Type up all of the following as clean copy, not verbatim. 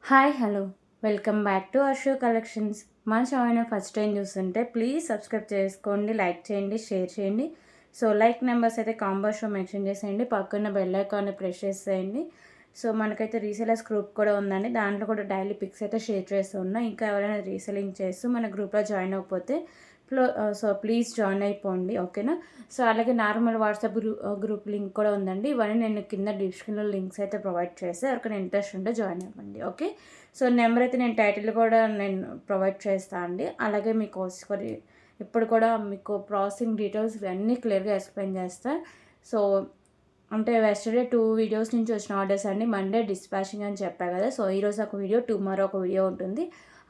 Hi hello welcome back to Ashok collections. మన channel first time చూస్తుంటే please subscribe చేసుకోండి, like చేయండి, షేర్ చేయండి. సో లైక్ నెంబర్స్ అయితే కాంబో షో మెన్షన్ చేసేయండి, పక్కన బెల్ ఐకాన్ని ప్రెస్ చేసేయండి. సో మనకైతే రీసెలర్స్ గ్రూప్ కూడా ఉందండి, దాంట్లో కూడా డైలీ పిక్స్ అయితే షేర్ చేస్తూ ఉన్నా. ఇంకా ఎవరైనా రీసెలింగ్ చేస్తూ మన గ్రూప్లో జాయిన్ అవ్వకపోతే సో ప్లీజ్ జాయిన్ అయిపోండి, ఓకేనా. సో అలాగే నార్మల్ వాట్సాప్ గ్రూప్ లింక్ కూడా ఉందండి. ఇవన్నీ నేను కింద డిస్క్రిప్షన్లో లింక్స్ అయితే ప్రొవైడ్ చేస్తే ఎవరికైనా ఇంట్రెస్ట్ ఉంటే జాయిన్ అవ్వండి, ఓకే. సో నెంబర్ అయితే నేను టైటిల్ కూడా నేను ప్రొవైడ్ చేస్తాను అండి. అలాగే మీకు ఇప్పుడు కూడా మీకు ప్రాసెసింగ్ డీటెయిల్స్ ఇవన్నీ క్లియర్గా ఎక్స్ప్లెయిన్ చేస్తాను. సో అంటే వెస్టర్డే 2 వీడియోస్ నుంచి వచ్చిన ఆర్డర్స్ అండి. మండే డిస్పాచింగ్ అని చెప్పా కదా. సో ఈరోజు ఒక వీడియో, టుమారో ఒక వీడియో ఉంటుంది.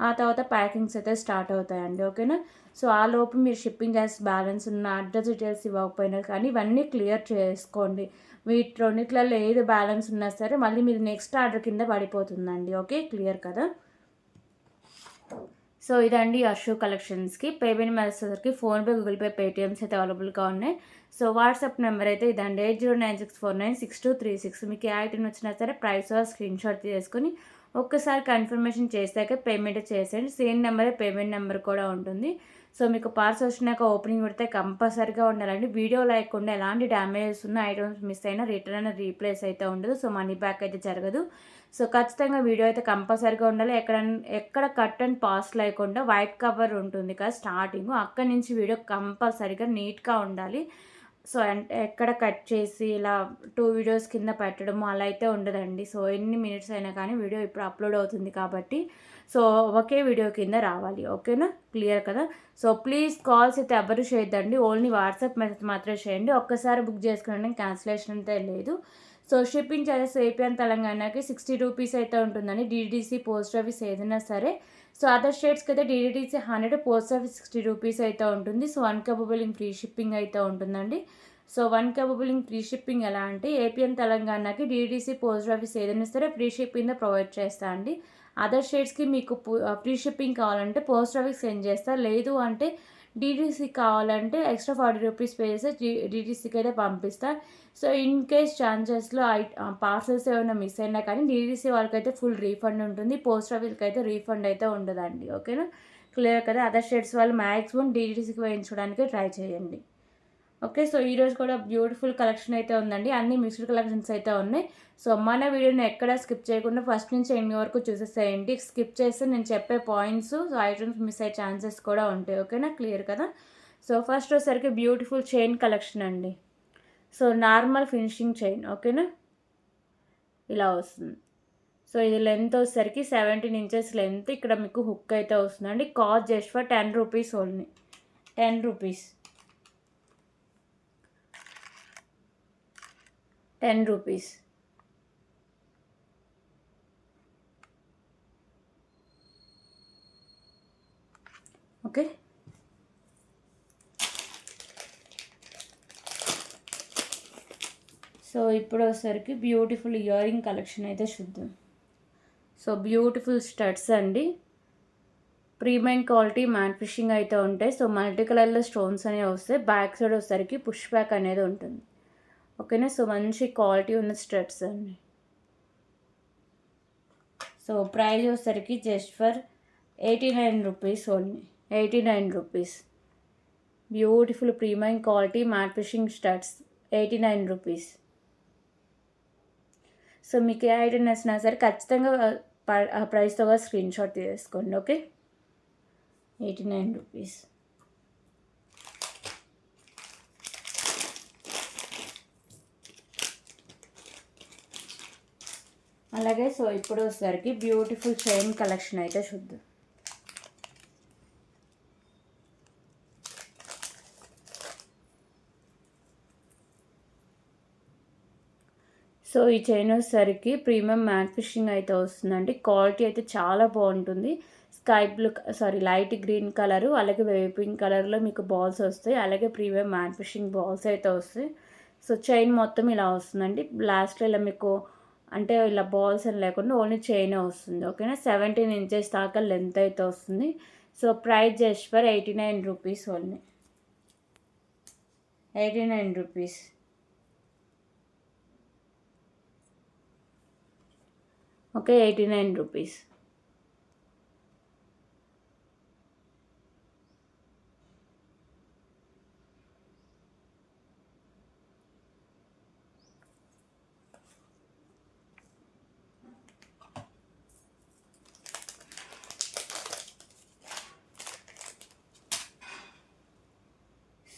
ఆ తర్వాత ప్యాకింగ్స్ అయితే స్టార్ట్ అవుతాయండి, ఓకేనా. సో ఆ లోపు మీరు షిప్పింగ్ ఛార్జ్ బ్యాలెన్స్ ఉన్న అడ్రస్ డీటెయిల్స్ ఇవ్వకపోయినా కానీ ఇవన్నీ క్లియర్ చేసుకోండి. వీటిలో ఏది బ్యాలెన్స్ ఉన్నా సరే మళ్ళీ మీరు నెక్స్ట్ ఆర్డర్ కింద పడిపోతుందండి, ఓకే. క్లియర్ కదా. సో ఇదండి అశోక్ కలెక్షన్స్కి పేమెంట్ మెథడ్స్కి ఫోన్పే, గూగుల్ పే, పేటిఎమ్స్ అయితే అవైలబుల్గా ఉన్నాయి. సో వాట్సాప్ నెంబర్ అయితే ఇదండి 8096496236. మీకు ఏ ఐటమ్ వచ్చినా సరే ప్రైస్ స్క్రీన్ షాట్ తీసుకొని ఒక్కసారి కన్ఫర్మేషన్ చేశాక పేమెంట్ చేసేయండి. సేమ్ నెంబరే పేమెంట్ నెంబర్ కూడా ఉంటుంది. సో మీకు పార్సల్ వచ్చినాక ఓపెనింగ్ పెడితే కంపల్సరీగా ఉండాలండి. వీడియో లేకుండా ఎలాంటి డ్యామేజెస్ ఉన్న ఐటమ్స్ మిస్ అయినా రిటర్న్ అయినా రీప్లేస్ అయితే ఉండదు. సో మనీ బ్యాక్ అయితే జరగదు. సో ఖచ్చితంగా వీడియో అయితే కంపల్సరీగా ఉండాలి. ఎక్కడ కట్ అండ్ పాస్ లేకుండా వైట్ కవర్ ఉంటుంది కదా స్టార్టింగ్, అక్కడి నుంచి వీడియో కంపల్సరీగా నీట్గా ఉండాలి. సో అంటే ఎక్కడ కట్ చేసి ఇలా 2 వీడియోస్ కింద పెట్టడం అలా అయితే ఉండదండి. సో ఎన్ని మినిట్స్ అయినా కానీ వీడియో ఇప్పుడు అప్లోడ్ అవుతుంది కాబట్టి సో ఒకే వీడియో కింద రావాలి, ఓకేనా. క్లియర్ కదా. సో ప్లీజ్ కాల్స్ అయితే ఎవరు చేయొద్దండి, ఓన్లీ వాట్సాప్ మెసేజ్ మాత్రమే చేయండి. ఒక్కసారి బుక్ చేసుకుని క్యాన్సిలేషన్ అయితే లేదు. So shipping charges AP and తెలంగాణకి 60 రూపీస్ అయితే ఉంటుందండి. డీడీసీ, పోస్ట్ ఆఫీస్ ఏదైనా సరే. సో అదర్ స్టేట్స్కి అయితే డీడీటీసీ 100, పోస్ట్ ఆఫీస్ 60 రూపీస్ అయితే ఉంటుంది. సో అన్కేపబుల్ ఫ్రీ షిప్పింగ్ అయితే ఉంటుందండి. సో అన్కేపబుల్ ఫ్రీ షిప్పింగ్ ఎలా అంటే ఏపీ అండ్ తెలంగాణకి డీడీసీ, పోస్ట్ ఆఫీస్ ఏదైనా సరే ఫ్రీ షిప్పింగ్ ప్రొవైడ్ చేస్తా అండి. అదర్ స్టేట్స్కి మీకు ఫ్రీ షిప్పింగ్ కావాలంటే పోస్ట్ ఆఫీస్ సెండ్ చేస్తా, లేదు అంటే డీటీసీ కావాలంటే ఎక్స్ట్రా 40 రూపీస్ పే చేస్తే డీటీసీకి అయితే పంపిస్తా. సో ఇన్ కేస్ ఛాన్సెస్లో పార్సల్స్ ఏమైనా మిస్ అయినా కానీ డీటీసీ వాళ్ళకైతే ఫుల్ రీఫండ్ ఉంటుంది, పోస్ట్ ఆఫీస్కి అయితే రీఫండ్ అయితే ఉండదండి, ఓకేనా. క్లియర్ కదా. అదర్ స్టేట్స్ వాళ్ళు మ్యాక్సిమం డీటీసీకి వేయించుకోవడానికి ట్రై చేయండి, ఓకే. సో ఈరోజు కూడా బ్యూటిఫుల్ కలెక్షన్ అయితే ఉందండి, అన్ని మిక్స్డ్ కలెక్షన్స్ అయితే ఉన్నాయి. సో మన వీడియోని ఎక్కడ స్కిప్ చేయకుండా ఫస్ట్ నుంచి ఎండ్ వరకు చూసేసేయండి. స్కిప్ చేస్తే నేను చెప్పే పాయింట్స్ ఐటమ్స్ మిస్ అయ్యే ఛాన్సెస్ కూడా ఉంటాయి, ఓకేనా. క్లియర్ కదా. సో ఫస్ట్ వచ్చేసరికి బ్యూటిఫుల్ చైన్ కలెక్షన్ అండి. సో నార్మల్ ఫినిషింగ్ చైన్, ఓకేనా. ఇలా వస్తుంది. సో ఇది లెంత్ వచ్చేసరికి 17 ఇంచెస్ లెంత్. ఇక్కడ మీకు హుక్ అయితే వస్తుందండి. Cost just for 10 rupees only, 10 rupees, 10 rupees. Okay. So ఇప్పుడు వచ్చేసరికి బ్యూటిఫుల్ ఇయర్ రింగ్ కలెక్షన్ అయితే చూద్దాం. సో బ్యూటిఫుల్ స్టడ్స్ అండి, ప్రీమియం క్వాలిటీ మ్యాట్ ఫిషింగ్ అయితే ఉంటాయి. సో మల్టీ కలర్లో స్టోన్స్ అనేవి వస్తాయి. బ్యాక్ సైడ్ వచ్చేసరికి పుష్ బ్యాక్ అనేది ఉంటుంది, ఓకేనా. సో మంచి క్వాలిటీ ఉన్న స్టడ్స్ అండి. సో ప్రైస్ వచ్చేసరికి just for 89 rupees only, 89 rupees. Beautiful premium quality matte fishing studs, 89 rupees. So మీకు ఏ ఐటమ్ నచ్చినా సరే ఖచ్చితంగా ఆ ప్రైస్తో స్క్రీన్ షాట్ తీసుకోండి, ఓకే. 89 రూపీస్. అలాగే సో ఇప్పుడు వచ్చేసరికి బ్యూటిఫుల్ చైన్ కలెక్షన్ అయితే చూద్దాం. సో ఈ చైన్ వచ్చేసరికి ప్రీమియం మ్యాట్ ఫిషింగ్ అయితే వస్తుందండి. క్వాలిటీ అయితే చాలా బాగుంటుంది. Sky blue light green colour అలాగే వేవ్ పింక్ కలర్లో మీకు బాల్స్ వస్తాయి. అలాగే ప్రీమియం మ్యాట్ ఫిషింగ్ బాల్స్ అయితే వస్తాయి. సో చైన్ మొత్తం ఇలా వస్తుందండి. లాస్ట్లో ఇలా మీకు అంటే ఇలా బాల్స్ అని లేకుండా ఓన్లీ చైనే వస్తుంది, ఓకేనా. 17 ఇంచెస్ దాకా లెంత్ అయితే వస్తుంది. So price just for 89 rupees only, 89 rupees. Okay, 89 rupees.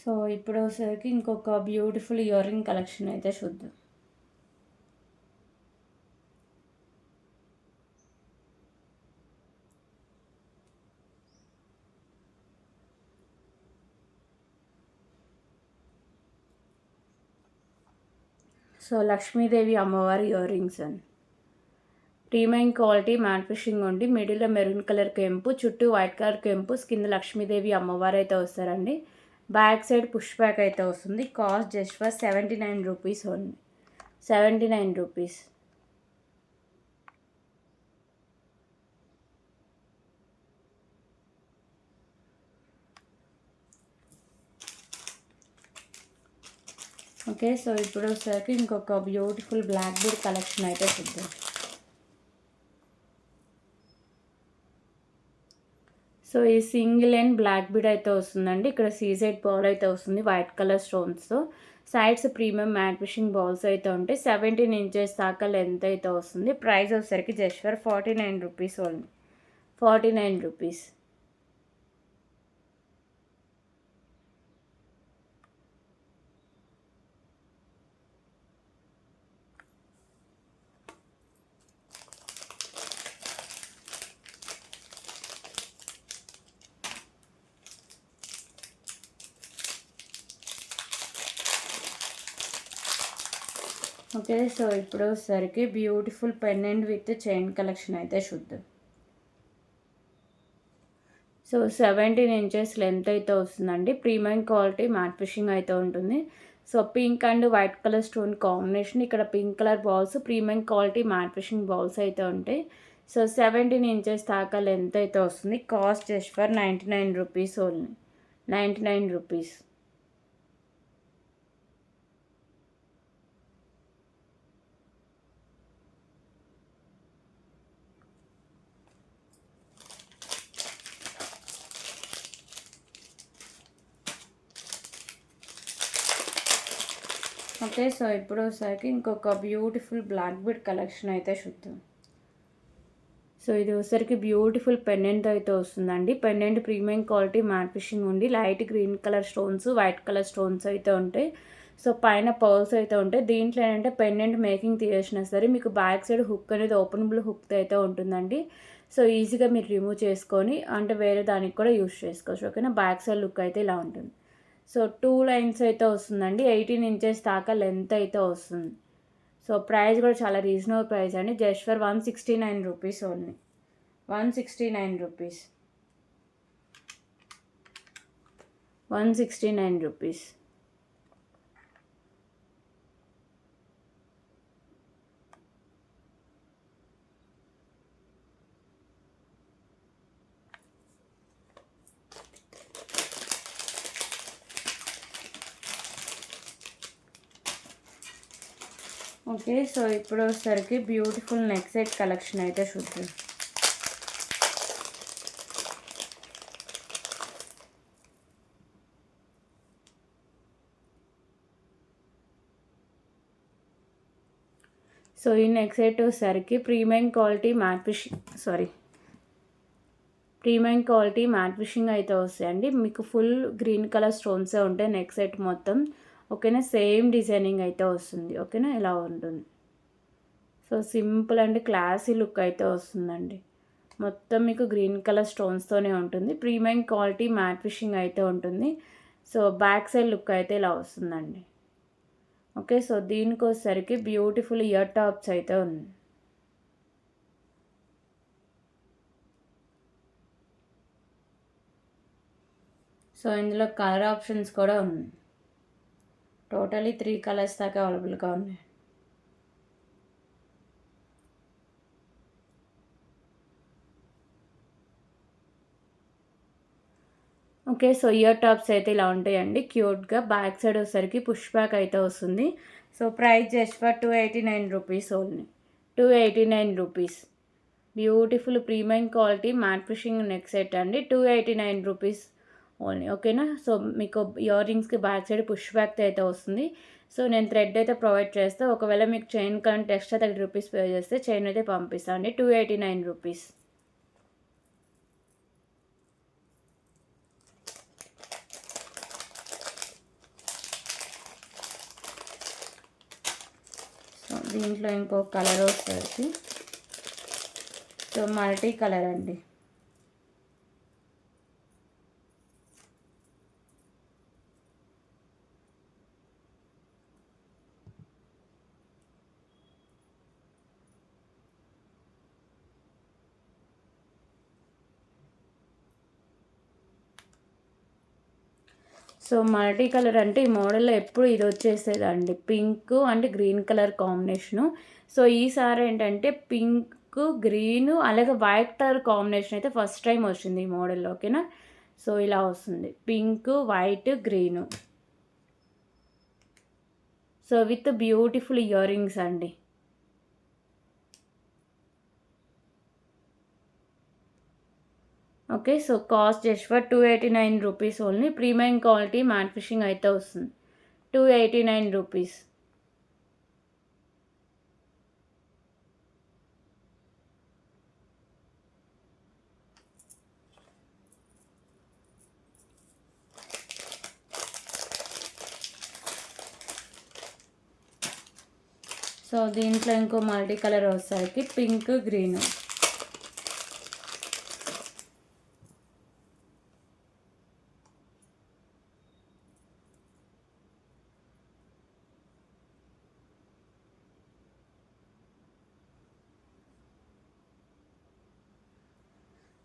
So ఇప్పుడు వచ్చేసరికి ఇంకొక బ్యూటిఫుల్ ఇయర్ రింగ్ కలెక్షన్ అయితే చూద్దాం. సో లక్ష్మీదేవి అమ్మవారి ఇయర్ రింగ్స్ అండి. ప్రీమియం క్వాలిటీ మ్యాట్ ఫిషింగ్ ఉండి మిడిల్లో మెరూన్ కలర్ కెంపు, చుట్టూ వైట్ కలర్ కెంపు, కింద లక్ష్మీదేవి అమ్మవారు అయితే వస్తారండి. బ్యాక్ సైడ్ పుష్ బ్యాక్ అయితే వస్తుంది. Cost just for 79 rupees only. 79 rupees. Okay, so ఇప్పుడు వచ్చేసరికి ఇంకొక బ్యూటిఫుల్ బ్లాక్ బీడ్ కలెక్షన్ అయితే చూద్దాం. సో ఈ సింగిల్ అండ్ బ్లాక్ బీడ్ అయితే వస్తుందండి. ఇక్కడ సీజైడ్ బాల్ అయితే వస్తుంది వైట్ కలర్ స్టోన్స్తో. Sides premium matte fishing balls అయితే ఉంటాయి. 17 ఇంచెస్ దాకా లెంత్ అయితే వస్తుంది. ప్రైస్ వచ్చేసరికి just for 49 rupees only. 49 rupees. Okay, so ఇప్పుడు వచ్చేసరికి beautiful pendant with chain collection అయితే చూద్దాం. సో 17 ఇంచెస్ లెంత్ అయితే వస్తుందండి. ప్రీమియం క్వాలిటీ మ్యాట్ ఫిషింగ్ అయితే ఉంటుంది. So pink and white colour stone combination. ఇక్కడ pink colour balls premium quality matte fishing balls అయితే ఉంటాయి. సో 17 ఇంచెస్ దాకా లెంత్ అయితే వస్తుంది. Cost just for 99 rupees only. 99 rupees. Okay, so ఇప్పుడు వచ్చేసరికి ఇంకొక బ్యూటిఫుల్ బ్లాక్ బీడ్ కలెక్షన్ అయితే చూద్దాం. సో ఇది వచ్చేసరికి బ్యూటిఫుల్ పెండెంట్ అయితే వస్తుందండి. Pendant premium quality matte fishing ఉండి light green colour stones, white colour stones అయితే ఉంటాయి. సో పైన పర్ల్స్ అయితే ఉంటాయి. దీంట్లో ఏంటంటే పెండెంట్ మేకింగ్ తీసేసినా సరే మీకు బ్యాక్ సైడ్ హుక్ అనేది ఓపెనబుల్ హుక్ అయితే ఉంటుందండి. సో ఈజీగా మీరు రిమూవ్ చేసుకొని అంటే వేరే దానికి కూడా యూస్ చేసుకోవచ్చు. ఓకేనా, బ్యాక్ సైడ్ లుక్ అయితే ఇలా ఉంటుంది. సో 2 లైన్స్ అయితే వస్తుందండి. 18 ఇంచెస్ దాకా లెంత్ అయితే వస్తుంది. సో ప్రైస్ కూడా చాలా రీజనబుల్ ప్రైస్ అండి. Just for 169 rupees only. 169 rupees. 169 rupees. Okay, so ఇప్పుడు వచ్చేసరికి బ్యూటిఫుల్ నెక్ సెట్ కలెక్షన్ అయితే చూద్దాం. సో ఈ నెక్ సెట్ వచ్చేసరికి ప్రీమియం క్వాలిటీ మ్యాట్ ఫిషింగ్ అయితే వస్తాయండి. మీకు ఫుల్ గ్రీన్ కలర్ స్టోన్సే ఉంటాయి నెక్ సెట్ మొత్తం. ఓకేనా, సేమ్ డిజైనింగ్ అయితే వస్తుంది. ఓకేనా, ఇలా ఉంటుంది. So simple and classy look అయితే వస్తుందండి. మొత్తం మీకు గ్రీన్ కలర్ స్టోన్స్తోనే ఉంటుంది. ప్రీమియం క్వాలిటీ మ్యాట్ ఫిషింగ్ అయితే ఉంటుంది. సో బ్యాక్ సైడ్ లుక్ అయితే ఇలా వస్తుందండి. ఓకే, సో దీనికి వచ్చేసరికి బ్యూటిఫుల్ ఇయర్ టాప్స్ అయితే ఉంది. సో ఇందులో కలర్ ఆప్షన్స్ కూడా ఉన్నాయి. టోటలీ 3 కలర్స్ దాకా అవైలబుల్గా ఉన్నాయి. ఓకే, సో ఇయర్ టాప్స్ అయితే ఇలా ఉంటాయండి క్యూట్గా. బ్యాక్ సైడ్ వచ్చేసరికి పుష్ బ్యాక్ అయితే వస్తుంది. So price just for 289 rupees only. 289 rupees. Beautiful premium quality matte fishing neck set అండి. 289 రూపీస్ ఓన్లీ. ఓకేనా. సో మీకు ఇయర్ రింగ్స్కి బ్యాక్ సైడ్ పుష్ బ్యాక్తో అయితే వస్తుంది. సో నేను థ్రెడ్ అయితే ప్రొవైడ్ చేస్తాను. ఒకవేళ మీకు chain current extra 30 rupees pay చేస్తే చైన్ అయితే పంపిస్తాను అండి. 289 రూపీస్. సో దీంట్లో ఇంకో కలర్ వస్తుంది. సో మల్టీ కలర్ అండి. సో మల్టీ కలర్ అంటే ఈ మోడల్లో ఎప్పుడు ఇది వచ్చేసేదండి, pink and green colour combination. So ఈసారి ఏంటంటే పింక్, గ్రీను అలాగే వైట్ కలర్ కాంబినేషన్ అయితే ఫస్ట్ టైం వచ్చింది ఈ మోడల్లో. ఓకేనా. సో ఇలా వస్తుంది pink, white, green. So with beautiful earrings అండి. Okay. So cost just for 289 rupees only. Premium quality matte fishing అయితే వస్తుంది. 289 రూపీస్. సో దీంట్లో ఇంకో మల్టీ కలర్ వచ్చేసరికి పింక్, గ్రీను.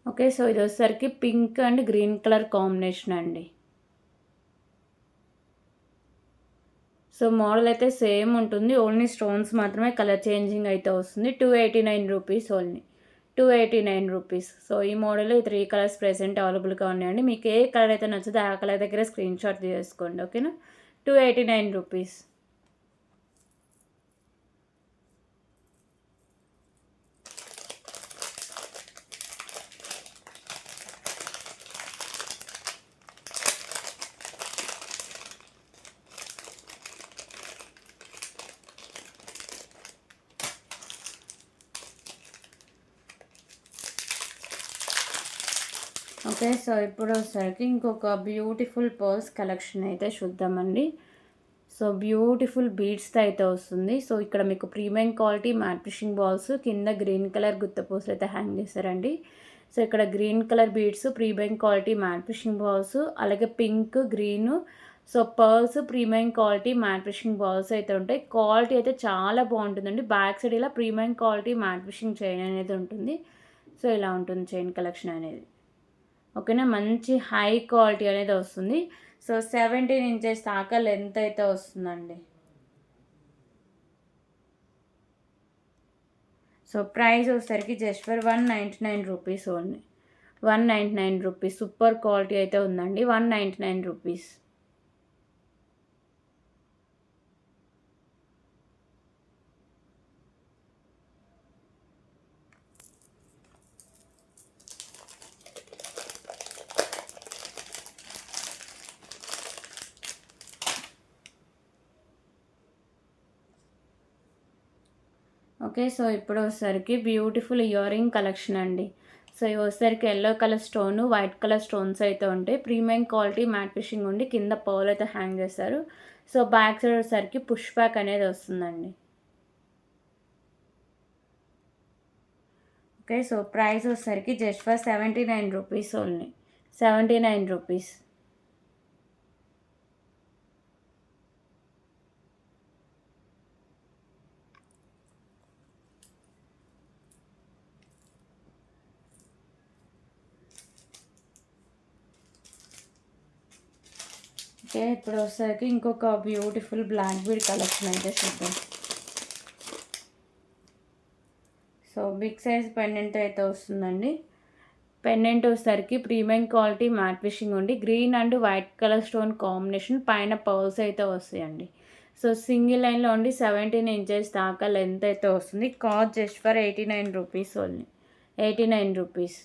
ఓకే. సో ఇది వచ్చేసరికి pink and green colour combination అండి. So model అయితే సేమ్ ఉంటుంది, ఓన్లీ స్టోన్స్ మాత్రమే కలర్ చేంజింగ్ అయితే వస్తుంది. 289 రూపీస్ ఓన్లీ. 289 రూపీస్. సో ఈ మోడల్ 3 కలర్స్ ప్రెసెంట్ అవైలబుల్గా ఉన్నాయండి. మీకు ఏ కలర్ అయితే నచ్చుతుందో ఆ కలర్ దగ్గర స్క్రీన్ షాట్ తీసుకోండి. ఓకేనా. 289 రూపీస్. ఓకే. సో ఇప్పుడు వచ్చేసరికి ఇంకొక బ్యూటిఫుల్ పర్స్ కలెక్షన్ అయితే చూద్దామండి. సో బ్యూటిఫుల్ బీడ్స్తో అయితే వస్తుంది. సో ఇక్కడ మీకు premium quality matte fishing balls, కింద గ్రీన్ కలర్ గుత్తపూసలు అయితే హ్యాంగ్ చేశారండి. సో ఇక్కడ green colour beads, premium quality matte fishing balls, అలాగే pink, green. So pearls, premium quality matte fishing balls అయితే ఉంటాయి. క్వాలిటీ అయితే చాలా బాగుంటుందండి. బ్యాక్ సైడ్ ఇలా premium quality matte fishing chain అనేది ఉంటుంది. సో ఇలా ఉంటుంది చైన్ కలెక్షన్ అనేది. ఓకేనా. మంచి హై క్వాలిటీ అనేది వస్తుంది. సో 17 ఇంచెస్ దాకా లెంత్ అయితే వస్తుందండి. సో ప్రైస్ వచ్చేసరికి just for 199 rupees only. 199 rupees. Super quality అయితే ఉందండి. 199 రూపీస్. ఓకే. సో ఇప్పుడు వచ్చేసరికి బ్యూటిఫుల్ ఇయర్ రింగ్ కలెక్షన్ అండి. సో ఇవి వచ్చేసరికి yellow colour stone, white colour stones అయితే ఉంటాయి. ప్రీమియం క్వాలిటీ మ్యాట్ ఫిషింగ్ ఉండి కింద పర్ల్ అయితే హ్యాంగ్ చేస్తారు. సో బ్యాక్ సైడ్ వచ్చేసరికి పుష్ బ్యాక్ అనేది వస్తుందండి. ఓకే. సో ప్రైస్ వచ్చేసరికి just for 79 rupees only. 79 rupees. Okay. ఇప్పుడు వచ్చేసరికి ఇంకొక బ్యూటిఫుల్ బ్లాక్ బీడ్ కలెక్షన్ అయితే చూద్దాం. సో బిగ్ సైజ్ పెండెంట్ అయితే వస్తుందండి. పెండెంట్ వచ్చేసరికి ప్రీమియం క్వాలిటీ మ్యాట్ ఫిషింగ్ ఉండి green and white colour stone combination, పైన పర్ల్స్ అయితే వస్తాయండి. సో సింగిల్ లైన్లో ఉండి 17 ఇంచెస్ దాకా లెంత్ అయితే వస్తుంది. Cost just for 89 rupees only. 89 rupees.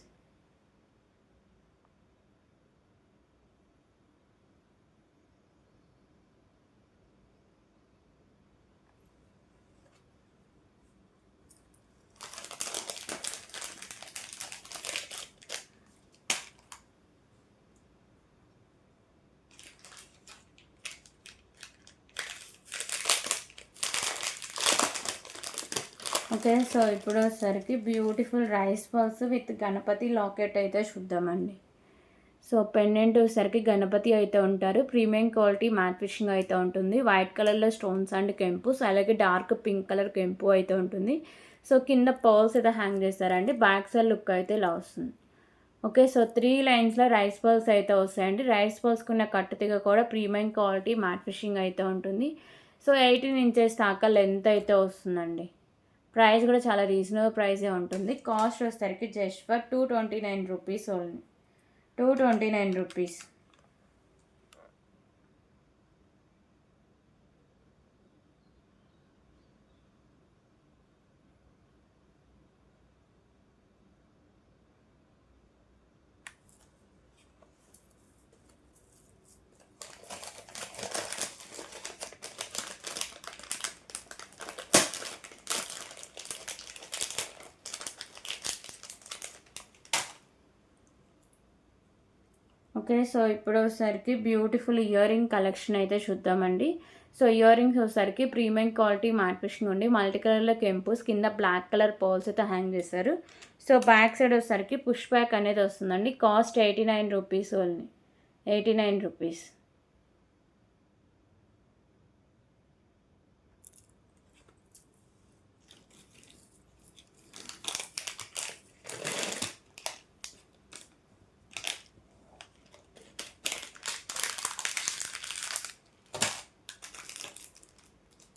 Okay. So ఇప్పుడు వచ్చేసరికి beautiful rice balls with Ganapati locket అయితే చూద్దామండి. సో పెండెంట్ వచ్చేసరికి గణపతి అయితే ఉంటారు. ప్రీమియం క్వాలిటీ మ్యాట్ ఫినిషింగ్ అయితే ఉంటుంది. వైట్ కలర్లో స్టోన్స్ అండ్ కెంపుస్, అలాగే డార్క్ పింక్ కలర్ కెంపు అయితే ఉంటుంది. సో కింద పర్ల్స్ అయితే హ్యాంగ్ చేస్తారండి. బ్యాక్ సైడ్ లుక్ అయితే ఇలా వస్తుంది. ఓకే. సో 3 లైన్స్లో రైస్ బాల్స్ అయితే వస్తాయండి. రైస్ బాల్స్కున్న కట్టుతీగ కూడా ప్రీమియం క్వాలిటీ మ్యాట్ ఫినిషింగ్ అయితే ఉంటుంది. సో 18 ఇంచెస్ దాకా లెంత్ అయితే వస్తుందండి. ప్రైస్ కూడా చాలా రీజనబుల్ ప్రైసే ఉంటుంది. కాస్ట్ వచ్చేసరికి just for 229 rupees only. 229 rupees. Okay. So ఇప్పుడు వచ్చేసరికి బ్యూటిఫుల్ ఇయర్ రింగ్ కలెక్షన్ అయితే చూద్దామండి. సో ఇయర్ రింగ్స్ వచ్చేసరికి ప్రీమియం క్వాలిటీ మ్యాట్ ఫినిషింగ్ ఉండి మల్టీ కలర్లో కెంపుస్, కింద బ్లాక్ కలర్ పర్ల్స్ అయితే హ్యాంగ్ చేశారు. సో బ్యాక్ సైడ్ వచ్చేసరికి పుష్ బ్యాక్ అనేది వస్తుందండి. Cost 89 rupees only. 89 rupees.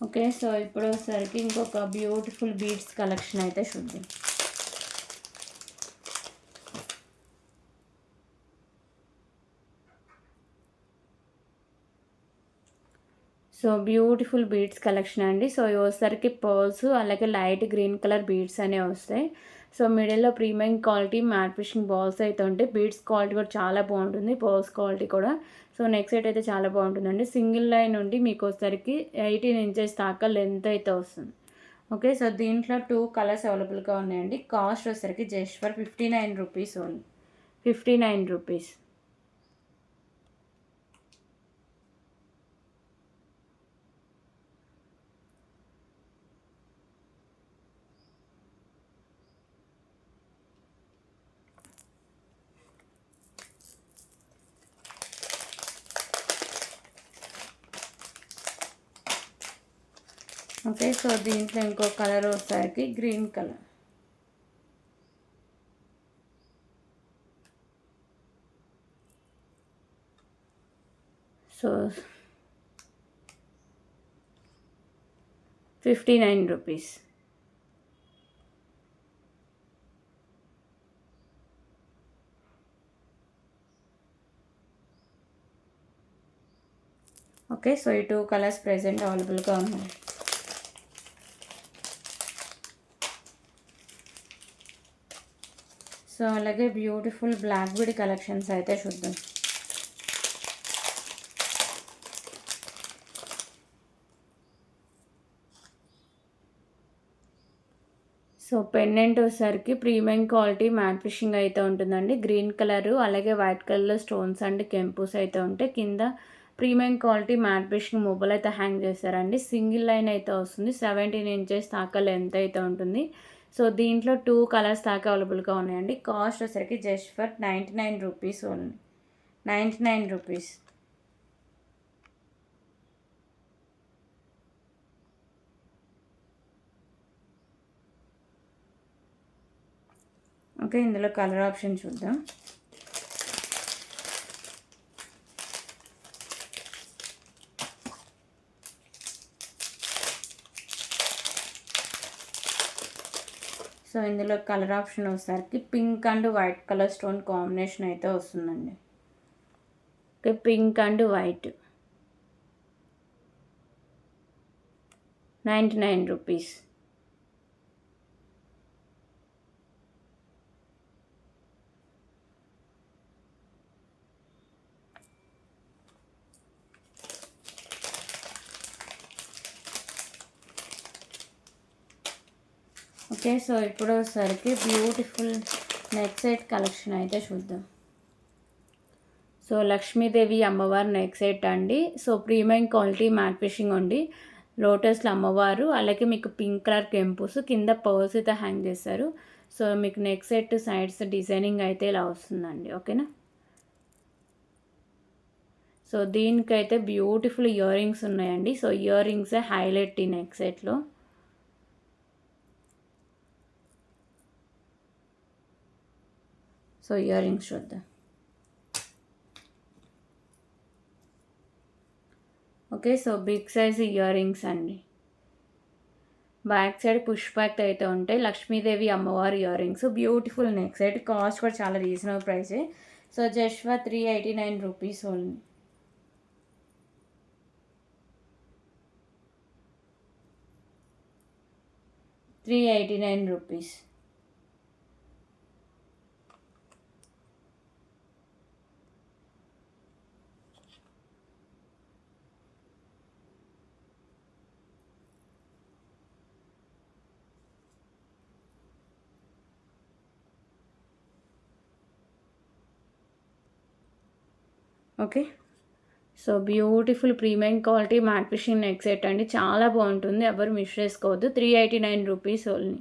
Okay. So ఇప్పుడు వచ్చేసరికి ఇంకొక బ్యూటిఫుల్ బీడ్స్ కలెక్షన్ అయితే చూద్దాం. సో బ్యూటిఫుల్ బీడ్స్ కలెక్షన్ అండి. సో ఇవి వచ్చేసరికి పర్ల్స్, అలాగే లైట్ గ్రీన్ కలర్ బీడ్స్ అనేవి వస్తాయి. సో మిడిల్లో premium quality matte finishing balls అయితే ఉంటాయి. బీడ్స్ క్వాలిటీ కూడా చాలా బాగుంటుంది. పర్ల్స్ క్వాలిటీ కూడా. సో నెక్స్ట్ సెట్ అయితే చాలా బాగుంటుందండి. సింగిల్ లైన్ నుండి మీకు వచ్చేసరికి 18 ఇంచెస్ దాకా లెంత్ అయితే వస్తుంది. ఓకే. సో దీంట్లో 2 కలర్స్ అవైలబుల్గా ఉన్నాయండి. కాస్ట్ వచ్చేసరికి just for 59 rupees only. 59 rupees. Okay. So దీంట్లో ఇంకో కలర్ వచ్చేసరికి green colour. So 59 rupees. Okay. So ఈ 2 కలర్స్ ప్రెజెంట్ అవైలబుల్గా ఉన్నాయి. సో అలాగే బ్యూటిఫుల్ బ్లాక్ బీడ్ కలెక్షన్స్ అయితే చూద్దాం. సో పెండెంట్ వచ్చేసరికి ప్రీమియం క్వాలిటీ మ్యాట్ ఫినిషింగ్ అయితే ఉంటుందండి. గ్రీన్ కలరు, అలాగే వైట్ కలర్లో స్టోన్స్ అండ్ కెంపుస్ అయితే ఉంటాయి. కింద premium quality matte finishing mobile అయితే హ్యాంగ్ చేశారండి. సింగిల్ లైన్ అయితే వస్తుంది. 17 ఇంచెస్ దాకా లెంత్ అయితే ఉంటుంది. సో దీంట్లో 2 కలర్స్ దాకా అవైలబుల్గా ఉన్నాయండి. కాస్ట్ వచ్చేసరికి just for 99 rupees only. 99 rupees. Okay. ఇందులో కలర్ ఆప్షన్ చూద్దాం. సో ఇందులో కలర్ ఆప్షన్ వచ్చేసరికి pink and white colour stone combination అయితే వస్తుందండి. Okay. Pink and white. Rupees. Okay, so ఇప్పుడు వచ్చేసరికి బ్యూటిఫుల్ నెక్ సెట్ కలెక్షన్ అయితే చూద్దాం. సో లక్ష్మీదేవి అమ్మవారు నెక్ సెట్ అండి. So premium quality matte fishing అండి. లోటస్లో అమ్మవారు, అలాగే మీకు పింక్ కలర్ కెంపుస్, కింద పర్ల్స్ అయితే హ్యాంగ్ చేస్తారు. సో మీకు నెక్ సెట్ సైడ్స్ డిజైనింగ్ అయితే ఇలా వస్తుందండి. ఓకేనా. సో దీనికైతే బ్యూటిఫుల్ ఇయర్ రింగ్స్ ఉన్నాయండి. సో ఇయర్ రింగ్స్ హైలైట్ ఈ నెక్ సెట్లో. సో ఇయర్ రింగ్స్ చూద్దాం. Okay, so big size earrings అండి. బ్యాక్ సైడ్ పుష్ బ్యాక్ అయితే ఉంటాయి. లక్ష్మీదేవి అమ్మవారి earrings, beautiful neck set. Cost కూడా చాలా రీజనబుల్ ప్రైసే. So just for 389 rupees only. Rupees. Okay, so beautiful premium quality matte fishing neck set అండి. చాలా బాగుంటుంది, ఎవరు మిస్ చేసుకోవద్దు. 389 రూపీస్ ఓన్లీ.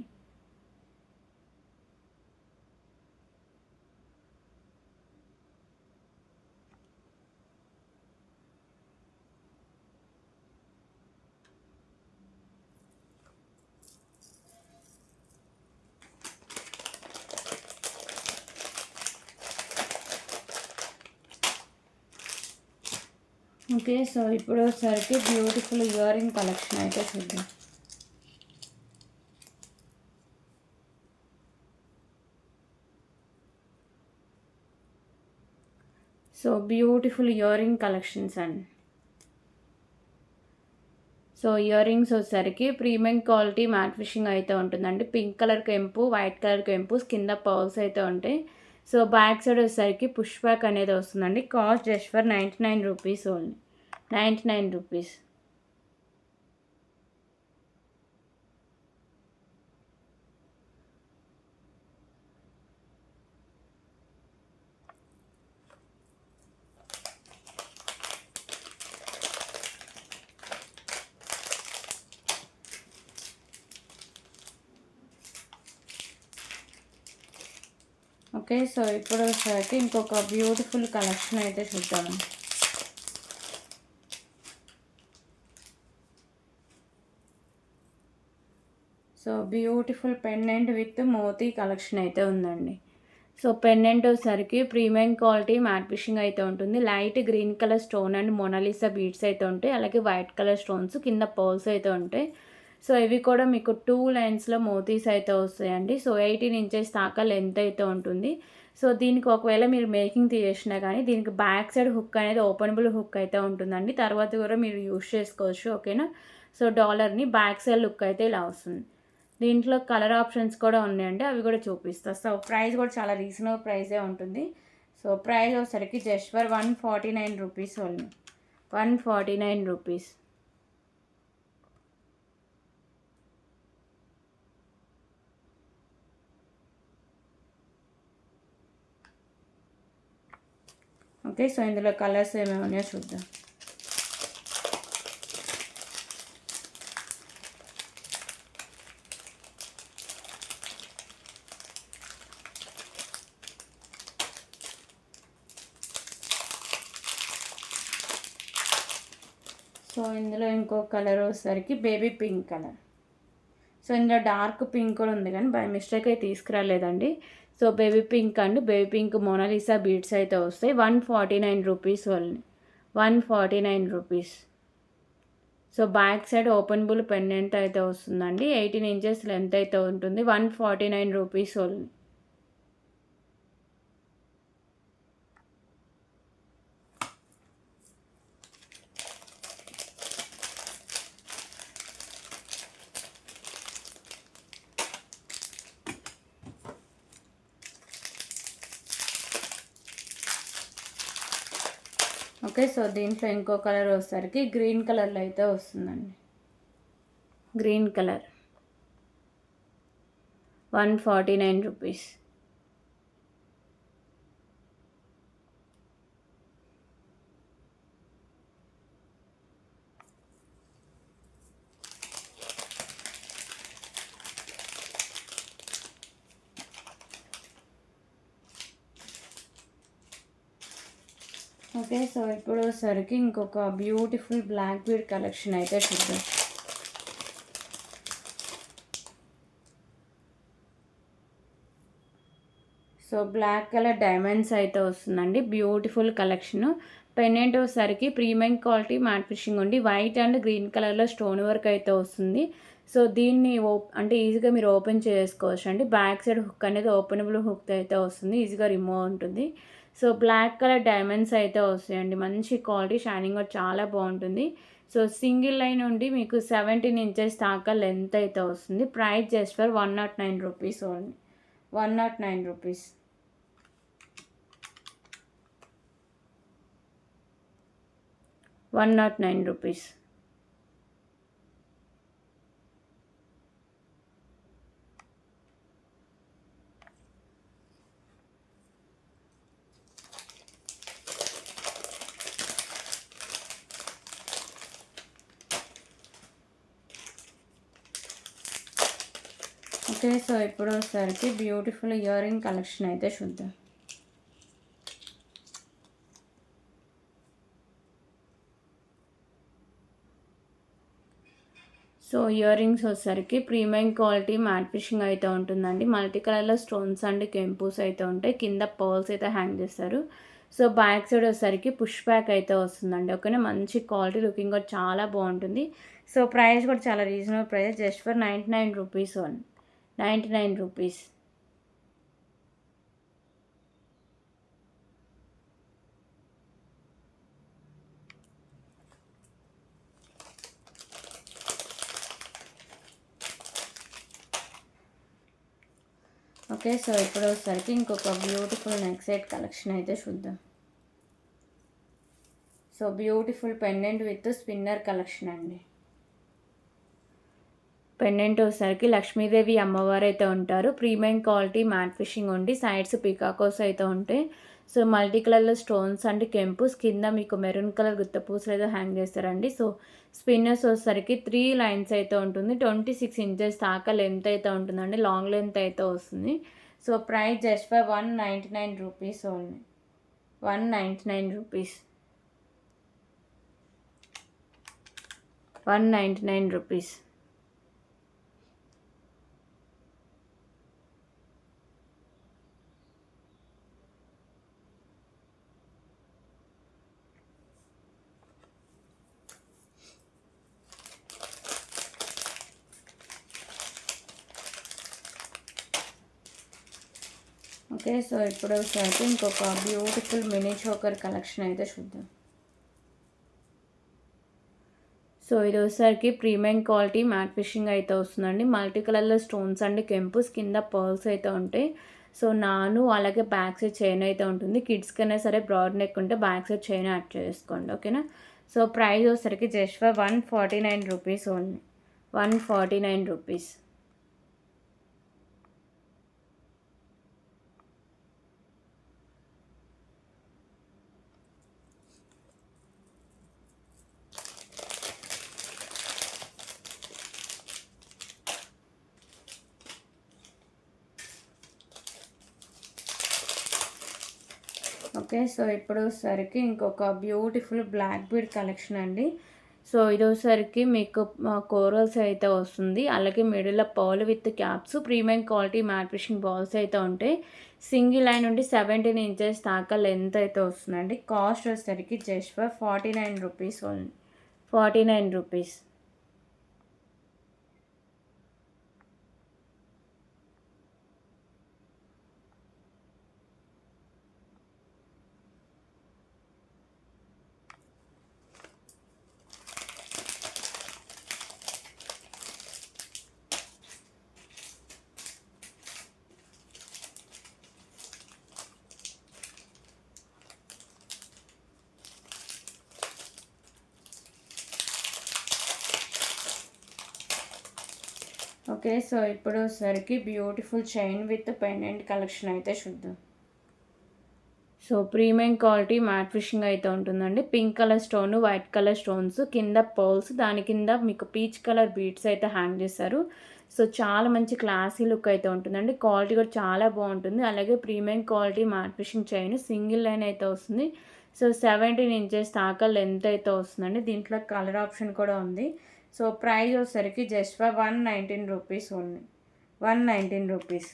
ఓకే, సో ఇప్పుడు వచ్చేసరికి బ్యూటిఫుల్ ఇయర్ రింగ్ కలెక్షన్ అయితే చూద్దాం. So beautiful earring collections అండి. సో ఇయర్ రింగ్స్ వచ్చేసరికి ప్రీమియం క్వాలిటీ మ్యాట్ ఫిషింగ్ అయితే ఉంటుందండి. పింక్ కలర్ కెంపు, వైట్ కలర్ కెంపు, కింద పర్ల్స్ అయితే ఉంటాయి. సో బ్యాక్ సైడ్ వచ్చేసరికి పుష్ బ్యాక్ అనేది వస్తుందండి. Cost just for 99 rupees only. 99 rupees. Okay, so ఇప్పుడు వచ్చేసరికి ఇంకొక బ్యూటిఫుల్ కలెక్షన్ అయితే చూద్దాము. సో బ్యూటిఫుల్ పెండెంట్ విత్ మోతీ కలెక్షన్ అయితే ఉందండి. సో పెండెంట్ వచ్చేసరికి ప్రీమియం క్వాలిటీ మ్యాట్ ఫిషింగ్ అయితే ఉంటుంది. Light green colour stone and Mona Lisa beads అయితే ఉంటాయి. అలాగే వైట్ కలర్ స్టోన్స్, కింద పర్ల్స్ అయితే ఉంటాయి. సో ఇవి కూడా మీకు 2 లైన్స్లో మోతీస్ అయితే వస్తాయండి. సో 18 ఇంచెస్ దాకా లెంత్ అయితే ఉంటుంది. సో దీనికి ఒకవేళ మీరు మేకింగ్ తీసేసినా కానీ దీనికి బ్యాక్ సైడ్ హుక్ అనేది ఓపెనబుల్ హుక్ అయితే ఉంటుందండి. తర్వాత కూడా మీరు యూస్ చేసుకోవచ్చు. ఓకేనా. సో డాలర్ని బ్యాక్ సైడ్ లుక్ అయితే ఇలా వస్తుంది. దీంట్లో కలర్ ఆప్షన్స్ కూడా ఉన్నాయండి, అవి కూడా చూపిస్తా. సో ప్రైస్ కూడా చాలా రీజనబుల్ ప్రైసే ఉంటుంది. సో ప్రైస్ వచ్చేసరికి just for 149 rupees only. 149 rupees. Okay, so ఇందులో కలర్స్ ఏమేమి ఉన్నాయో చూద్దాం. సో ఇందులో ఇంకో కలర్ వచ్చేసరికి బేబీ పింక్ కలర్. సో ఇందులో డార్క్ పింక్ కూడా ఉంది కానీ బై మిస్టేక్ అయితే తీసుకురాలేదండి. సో బేబీ పింక్ అండి. బేబీ పింక్ మోనాలిసా బీడ్స్ అయితే వస్తాయి. 149 rupees only. 149 rupees. So back side open bull pendant అయితే వస్తుందండి. 18 ఇంచెస్ లెంత్ అయితే ఉంటుంది. 149 రూపీస్ ఓన్లీ. ఓకే. సో దీంట్లో ఇంకో కలర్ వచ్చేసరికి గ్రీన్ కలర్లో అయితే వస్తుందండి. Green colour 149 rupees. Okay. So ఇప్పుడు వచ్చేసరికి ఇంకొక బ్యూటిఫుల్ బ్లాక్ బీడ్ కలెక్షన్ అయితే చూద్దాం. సో బ్లాక్ కలర్ డైమండ్స్ అయితే వస్తుందండి. Beautiful collection. పెండెంట్ వచ్చేసరికి ప్రీమియం క్వాలిటీ మ్యాట్ ఫినిషింగ్ ఉండి వైట్ అండ్ గ్రీన్ కలర్లో స్టోన్ వర్క్ అయితే వస్తుంది. సో దీన్ని అంటే ఈజీగా మీరు ఓపెన్ చేసుకోవచ్చు అండి. బ్యాక్ సైడ్ హుక్ అనేది ఓపెనబుల్ హుక్ అయితే వస్తుంది. ఈజీగా రిమూవ్ ఉంటుంది. సో బ్లాక్ కలర్ డైమండ్స్ అయితే వస్తాయండి. మంచి క్వాలిటీ, షైనింగ్ కూడా చాలా బాగుంటుంది. సో సింగిల్ లైన్ నుండి మీకు 17 ఇంచెస్ దాకా లెంత్ అయితే వస్తుంది. Price just for 109 rupees only. 109 rupees. 109 rupees. Okay. So ఇప్పుడు వచ్చేసరికి బ్యూటిఫుల్ ఇయర్ రింగ్ కలెక్షన్ అయితే చూద్దాం. సో ఇయర్ రింగ్స్ వచ్చేసరికి ప్రీమియం క్వాలిటీ మ్యాట్ ఫినిషింగ్ అయితే ఉంటుందండి. మల్టీ కలర్లో స్టోన్స్ అండ్ కెంపూస్ అయితే ఉంటాయి. కింద పర్ల్స్ అయితే హ్యాంగ్ చేస్తారు. సో బ్యాక్ సైడ్ వచ్చేసరికి పుష్ బ్యాక్ అయితే వస్తుందండి. ఓకేనా. మంచి క్వాలిటీ, లుకింగ్ కూడా చాలా బాగుంటుంది. సో ప్రైస్ కూడా చాలా reasonable price, just for 99 rupees only. 99 rupees. Okay. So ఇప్పుడు వచ్చేసరికి ఇంకొక బ్యూటిఫుల్ నెక్ సెట్ కలెక్షన్ అయితే చూద్దాం. So beautiful pendant with spinner collection అండి. పెండెంట్ వచ్చేసరికి లక్ష్మీదేవి అమ్మవారు అయితే ఉంటారు. ప్రీమియం క్వాలిటీ మ్యాట్ ఫినిషింగ్ ఉండి సైడ్స్ పికాకోస్ అయితే ఉంటాయి. సో మల్టీ కలర్లో స్టోన్స్ అండ్ కెంపుస్, కింద మీకు మెరూన్ కలర్ గుత్తపూసలు అయితే హ్యాంగ్ చేస్తారండి. సో స్పిన్నర్స్ వచ్చేసరికి 3 లైన్స్ అయితే ఉంటుంది. 26 ఇంచెస్ దాకా లెంత్ అయితే ఉంటుందండి. లాంగ్ లెంత్ అయితే వస్తుంది. So price just for 199 rupees only. 199 rupees. 199 rupees. Okay. So ఇప్పుడు వచ్చేసరికి ఇంకొక బ్యూటిఫుల్ మినీ చోకర్ కలెక్షన్ అయితే చూద్దాం. సో ఇది వచ్చేసరికి ప్రీమియం క్వాలిటీ మ్యాట్ ఫినిషింగ్ అయితే వస్తుందండి. మల్టీ కలర్లో స్టోన్స్ అండ్ కెంపుస్, కింద పర్ల్స్ అయితే ఉంటాయి. సో అలాగే బ్యాక్ సైడ్ చైన్ అయితే ఉంటుంది. కిడ్స్కి అయినా సరే బ్రాడ్ నెక్ ఉంటే బ్యాక్ సైడ్ చైన్ యాడ్ చేసుకోండి. ఓకేనా. సో ప్రైస్ వచ్చేసరికి just for 149 rupees only. 149 rupees. Okay. So ఇప్పుడు వచ్చేసరికి ఇంకొక బ్యూటిఫుల్ బ్లాక్ బీడ్ కలెక్షన్ అండి. సో ఇది వచ్చేసరికి మీకు కోరల్స్ అయితే వస్తుంది. అలాగే మిడిల్లో pearl with caps, premium quality matte finishing balls అయితే ఉంటాయి. సింగిల్ లైన్ నుండి 17 ఇంచెస్ దాకా లెంత్ అయితే వస్తుందండి. కాస్ట్ వచ్చేసరికి just for 49 rupees only. 49 rupees. Okay. So ఇప్పుడు సరికి beautiful chain with pendant collection అయితే చూద్దాం. So premium quality matte fishing అయితే ఉంటుందండి. Pink colour stone, white colour stones, కింద పర్ల్స్, దాని కింద మీకు పీచ్ కలర్ బీడ్స్ అయితే హ్యాంగ్ చేశారు. సో చాలా మంచి క్లాసీ లుక్ అయితే ఉంటుందండి. క్వాలిటీ కూడా చాలా బాగుంటుంది. అలాగే premium quality matte fishing chain single line అయితే వస్తుంది. సో 17 ఇంచెస్ దాకా లెంత్ అయితే వస్తుందండి. దీంట్లో కలర్ ఆప్షన్ కూడా ఉంది. సో ప్రైస్ వచ్చేసరికి just for 119 rupees only. 119 rupees.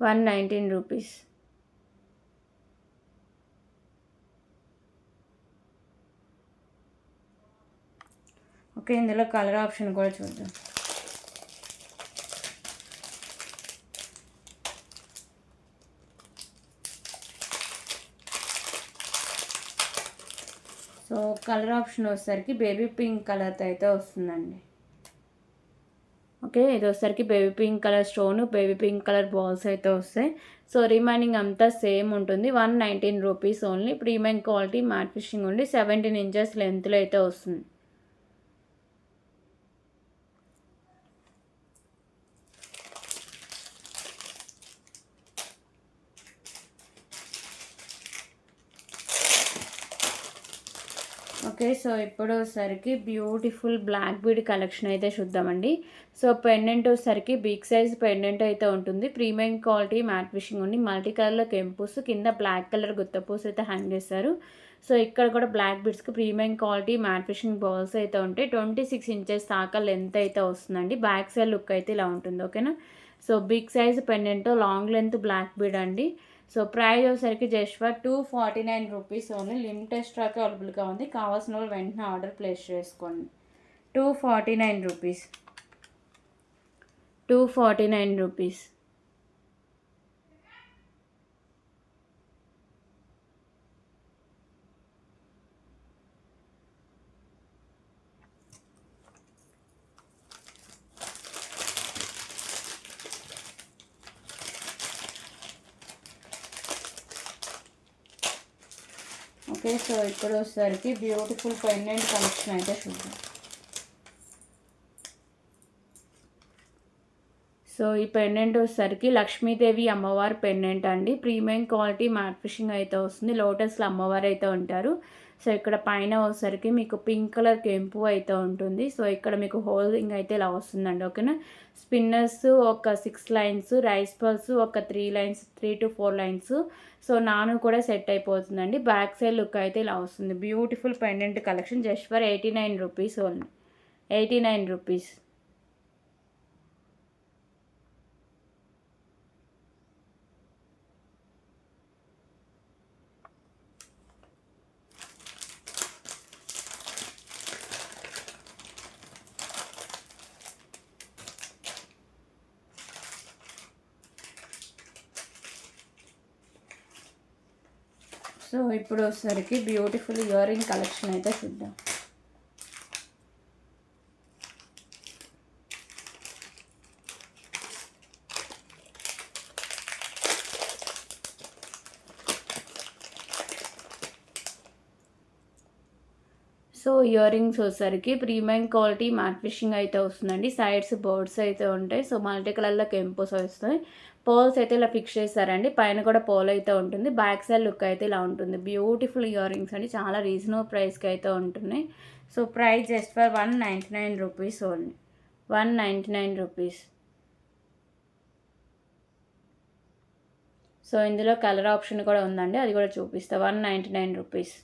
119 rupees. Okay, ఇందులో కలర్ ఆప్షన్ కూడా చూద్దాం. సో కలర్ ఆప్షన్ వచ్చేసరికి బేబీ పింక్ కలర్తో అయితే వస్తుందండి. ఓకే, ఇది వచ్చేసరికి baby pink colour stone, baby pink colour balls అయితే వస్తాయి. సో రిమైనింగ్ అంతా సేమ్ ఉంటుంది. 119 rupees only. Premium quality matte fishing ఉండి 17 ఇంచెస్ లెంత్లో అయితే వస్తుంది. ఓకే, సో ఇప్పుడు వచ్చేసరికి బ్యూటిఫుల్ బ్లాక్ బీడ్ కలెక్షన్ అయితే చూద్దామండి. సో పెండెంట్ వచ్చేసరికి బిగ్ సైజ్ పెండెంట్ అయితే ఉంటుంది. ప్రీమియం క్వాలిటీ మ్యాట్ ఫిషింగ్ ఉంది. మల్టీ కలర్లో కెంపుస్, కింద బ్లాక్ కలర్ గుత్తపూస్ అయితే హ్యాంగ్ చేస్తారు. సో ఇక్కడ కూడా బ్లాక్ బీడ్స్కి premium quality matte fishing balls అయితే ఉంటాయి. 26 ఇంచెస్ దాకా లెంత్ అయితే వస్తుందండి. బ్యాక్ సైడ్ లుక్ అయితే ఇలా ఉంటుంది. ఓకేనా. So big size pendant, long length black bead అండి. సో ప్రైస్ వచ్చేసరికి just for 249 rupees only. Limited stock అవైలబుల్గా ఉంది. కావాల్సిన వాళ్ళు వెంటనే ఆర్డర్ ప్లేస్ చేసుకోండి. 249 రూపీస్. 249 రూపీస్. ఓకే, సో ఇప్పుడు వచ్చేసరికి బ్యూటిఫుల్ పెండెంట్ కలెక్షన్ అయితే చూద్దాం. సో ఈ పెండెంట్ వచ్చేసరికి లక్ష్మీదేవి అమ్మవారి పెండెంట్ అండి. ప్రీమియం క్వాలిటీ మ్యాట్ ఫిషింగ్ అయితే వస్తుంది. లోటస్లో అమ్మవారు అయితే ఉంటారు. సో ఇక్కడ పైన వచ్చేసరికి మీకు పింక్ కలర్ కెంపు అయితే ఉంటుంది. సో ఇక్కడ మీకు హోల్డింగ్ అయితే ఇలా వస్తుందండి. ఓకేనా. స్పిన్నర్స్ ఒక 6 లైన్స్, రైస్ పల్స్ ఒక 3 లైన్స్, 3 to 4 లైన్స్. సో నాను కూడా సెట్ అయిపోతుందండి. బ్యాక్ సైడ్ లుక్ అయితే ఇలా వస్తుంది. Beautiful pendant collection just for 89 rupees only. 89 rupees. So ఇప్పుడు వచ్చేసరికి బ్యూటిఫుల్ ఇయర్ రింగ్ కలెక్షన్ అయితే చూద్దాం. సో ఇయర్ రింగ్స్ వచ్చేసరికి ప్రీమియం క్వాలిటీ మ్యాట్ ఫిషింగ్ అయితే వస్తుందండి. సైడ్స్ బర్డ్స్ అయితే ఉంటాయి. సో మల్టీ కలర్లో కెంపోస్ వస్తాయి. పర్ల్స్ అయితే ఇలా ఫిక్స్ చేస్తారండి. పైన కూడా పర్ల్ అయితే ఉంటుంది. బ్యాక్ సైడ్ లుక్ అయితే ఇలా ఉంటుంది. బ్యూటిఫుల్ ఇయర్ రింగ్స్ అండి. చాలా రీజనబుల్ ప్రైస్కి అయితే ఉంటున్నాయి. So price just for 199 rupees only. 199 rupees. So ఇందులో కలర్ ఆప్షన్ కూడా ఉందండి. అది కూడా చూపిస్తా. 199 రూపీస్.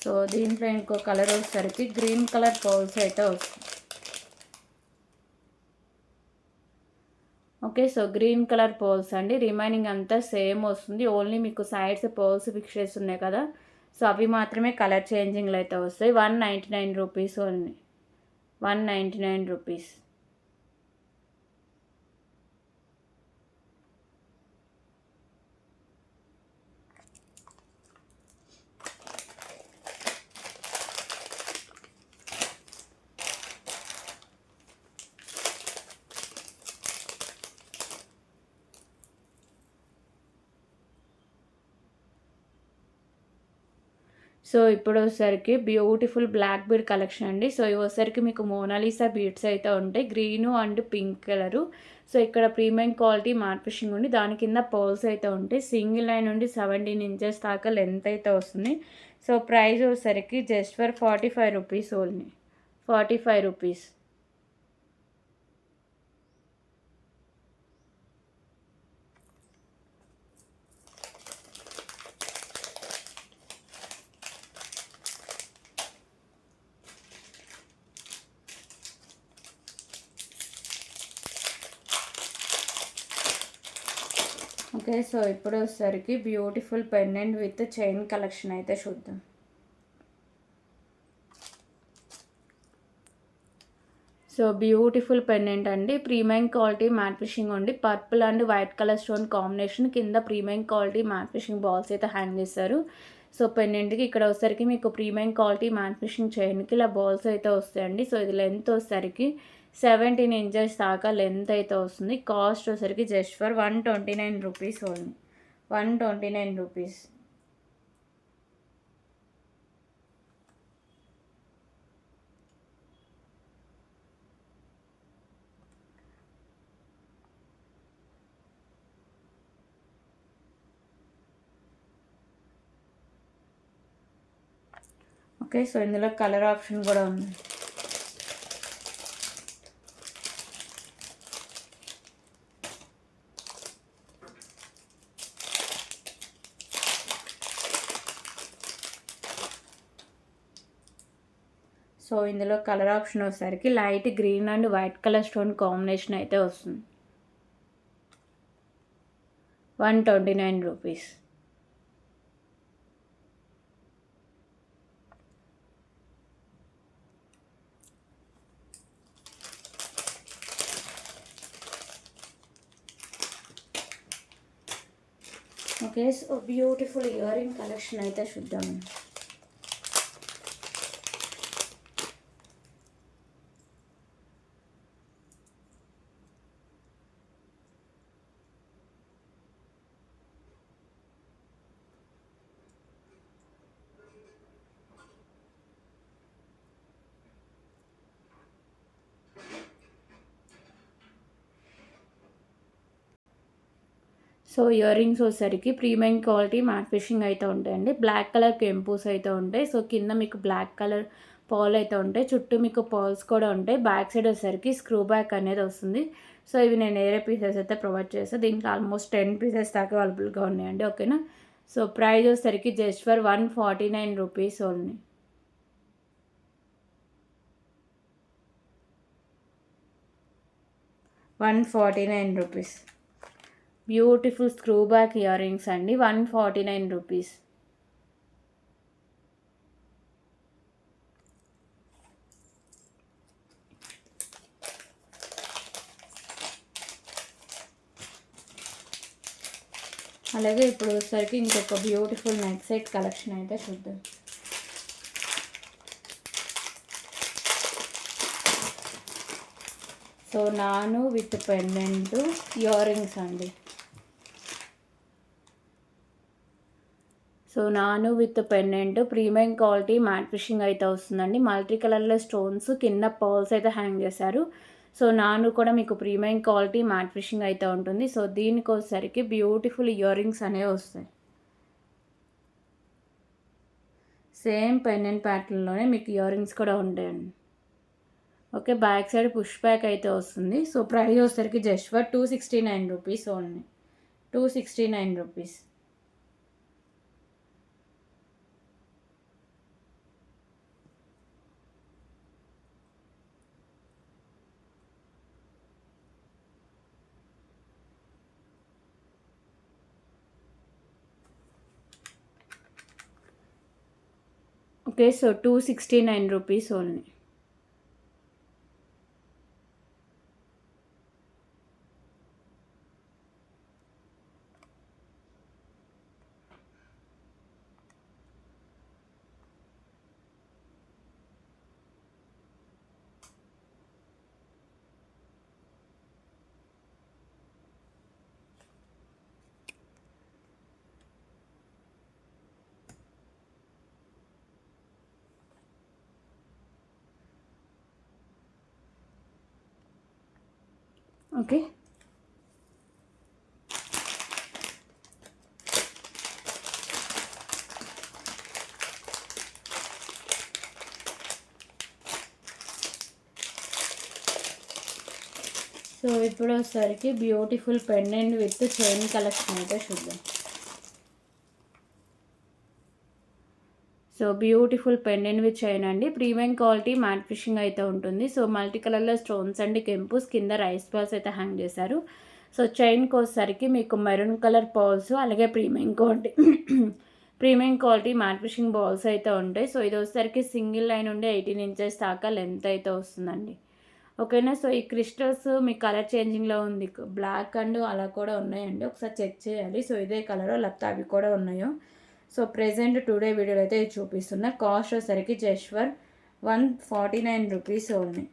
సో దీంట్లో ఇంకో కలర్ వచ్చేసరికి గ్రీన్ కలర్ పర్ల్స్ అయితే వస్తుంది. Okay, so green colour pearls అండి. రిమైనింగ్ అంతా సేమ్ వస్తుంది. ఓన్లీ మీకు సైడ్స్ పర్ల్స్ ఫిక్స్ చేసి ఉన్నాయి కదా. సో అవి మాత్రమే కలర్ చేంజింగ్లు అయితే వస్తాయి. 199 రూపీస్ ఓన్లీ. 199 రూపీస్. సో ఇప్పుడు వచ్చేసరికి బ్యూటిఫుల్ బ్లాక్ బీడ్ కలెక్షన్ అండి. సో ఇవి వచ్చేసరికి మీకు మోనాలిసా బీడ్స్ అయితే ఉంటాయి. Green and pink colour. So ఇక్కడ ప్రీమియం క్వాలిటీ మ్యాట్ ఫినిషింగ్ ఉండి దాని కింద పర్ల్స్ అయితే ఉంటాయి. సింగిల్ లైన్ నుండి 17 ఇంచెస్ దాకా లెంత్ అయితే వస్తుంది. సో ప్రైస్ వచ్చేసరికి just for 45 rupees only. 45 rupees. Okay. So ఇప్పుడు వచ్చేసరికి beautiful pendant with chain collection అయితే చూద్దాం. సో బ్యూటిఫుల్ పెండెంట్ అండి. ప్రీమియం క్వాలిటీ మ్యాట్ ఫినిషింగ్ ఉండి purple and white colour stone combination కింద premium quality matte finishing balls అయితే hang చేస్తారు. So పెండెంట్కి ఇక్కడ వచ్చేసరికి మీకు ప్రీమియం క్వాలిటీ మ్యాట్ ఫినిషింగ్ చైన్కి ఇలా బాల్స్ అయితే వస్తాయండి. సో ఇది లెంత్ వచ్చేసరికి 17 ఇంచెస్ దాకా లెంత్ అయితే వస్తుంది. కాస్ట్ వచ్చేసరికి just for 129 rupees only. 129 rupees. Okay. So ఇందులో కలర్ ఆప్షన్ కూడా ఉంది. సో ఇందులో కలర్ ఆప్షన్ వచ్చేసరికి light green and white colour stone combination అయితే వస్తుంది. 129 rupees. Okay. So beautiful earring collection అయితే చూద్దాం. సో ఇయర్ రింగ్స్ వచ్చేసరికి ప్రీమియం క్వాలిటీ మ్యాట్ ఫినిషింగ్ అయితే ఉంటాయండి. బ్లాక్ కలర్ కెంపూస్ అయితే ఉంటాయి. సో కింద మీకు బ్లాక్ కలర్ పర్ల్ అయితే ఉంటాయి. చుట్టూ మీకు పర్ల్స్ కూడా ఉంటాయి. బ్యాక్ సైడ్ వచ్చేసరికి స్క్రూ బ్యాక్ అనేది వస్తుంది. సో ఇవి నేను ఏరే పీసెస్ అయితే ప్రొవైడ్ చేస్తాను. దీంట్లో ఆల్మోస్ట్ 10 పీసెస్ దాకా అవైలబుల్గా ఉన్నాయండి. ఓకేనా. సో ప్రైస్ వచ్చేసరికి just for 149 rupees only. 149 rupees. Beautiful screw back ear rings అండి. 149 రూపీస్. అలాగే ఇప్పుడు వచ్చేసరికి ఇంకొక బ్యూటిఫుల్ నెక్ సెట్ కలెక్షన్ అయితే చూద్దాం. సో నాను విత్ పెండెంట్ ఇయర్ రింగ్స్ అండి. సో నాను with pendant premium quality matte finishing అయితే వస్తుందండి. మల్టీ కలర్లో స్టోన్స్ కింద పర్ల్స్ అయితే హ్యాంగ్ చేశారు. సో నాను కూడా మీకు ప్రీమియం క్వాలిటీ మ్యాట్ ఫినిషింగ్ అయితే ఉంటుంది. సో దీనికి వచ్చేసరికి బ్యూటిఫుల్ ఇయర్ రింగ్స్ అనేవి వస్తాయి. సేమ్ పెండెంట్ ప్యాటర్న్లోనే మీకు ఇయర్ రింగ్స్ కూడా ఉంటాయండి. Okay. Back side push back అయితే వస్తుంది. సో ప్రైస్ వచ్చేసరికి just for 269 rupees only. 269 rupees. Okay. So 269 rupees only. Okay. So ఇప్పుడు వచ్చేసరికి beautiful pendant with chain collection అయితే చూద్దాం. So beautiful pendant with chain అండి. ప్రీమియం క్వాలిటీ మ్యాట్ ఫిషింగ్ అయితే ఉంటుంది. సో మల్టీ కలర్లో స్టోన్స్ అండి, కెంపుస్, కింద రైస్ బాల్స్ అయితే హ్యాంగ్ చేశారు. సో చైన్కి వచ్చేసరికి మీకు మెరూన్ కలర్ పర్ల్స్, అలాగే premium quality matte fishing balls అయితే ఉంటాయి. సో ఇది వచ్చేసరికి సింగిల్ లైన్ ఉండి 18 ఇంచెస్ దాకా లెంత్ అయితే వస్తుందండి. ఓకేనా. సో ఈ క్రిస్టల్స్ మీ కలర్ చేంజింగ్లో ఉంది, బ్లాక్ అండ్ అలా కూడా ఉన్నాయండి, ఒకసారి చెక్ చేయాలి. సో ఇదే కలరో లేకపోతే అవి కూడా ఉన్నాయో. సో ప్రెజెంట్ టుడే వీడియోలో అయితే ఇది చూపిస్తున్నా. కాస్ట్ వచ్చేసరికి just for 149 rupees only.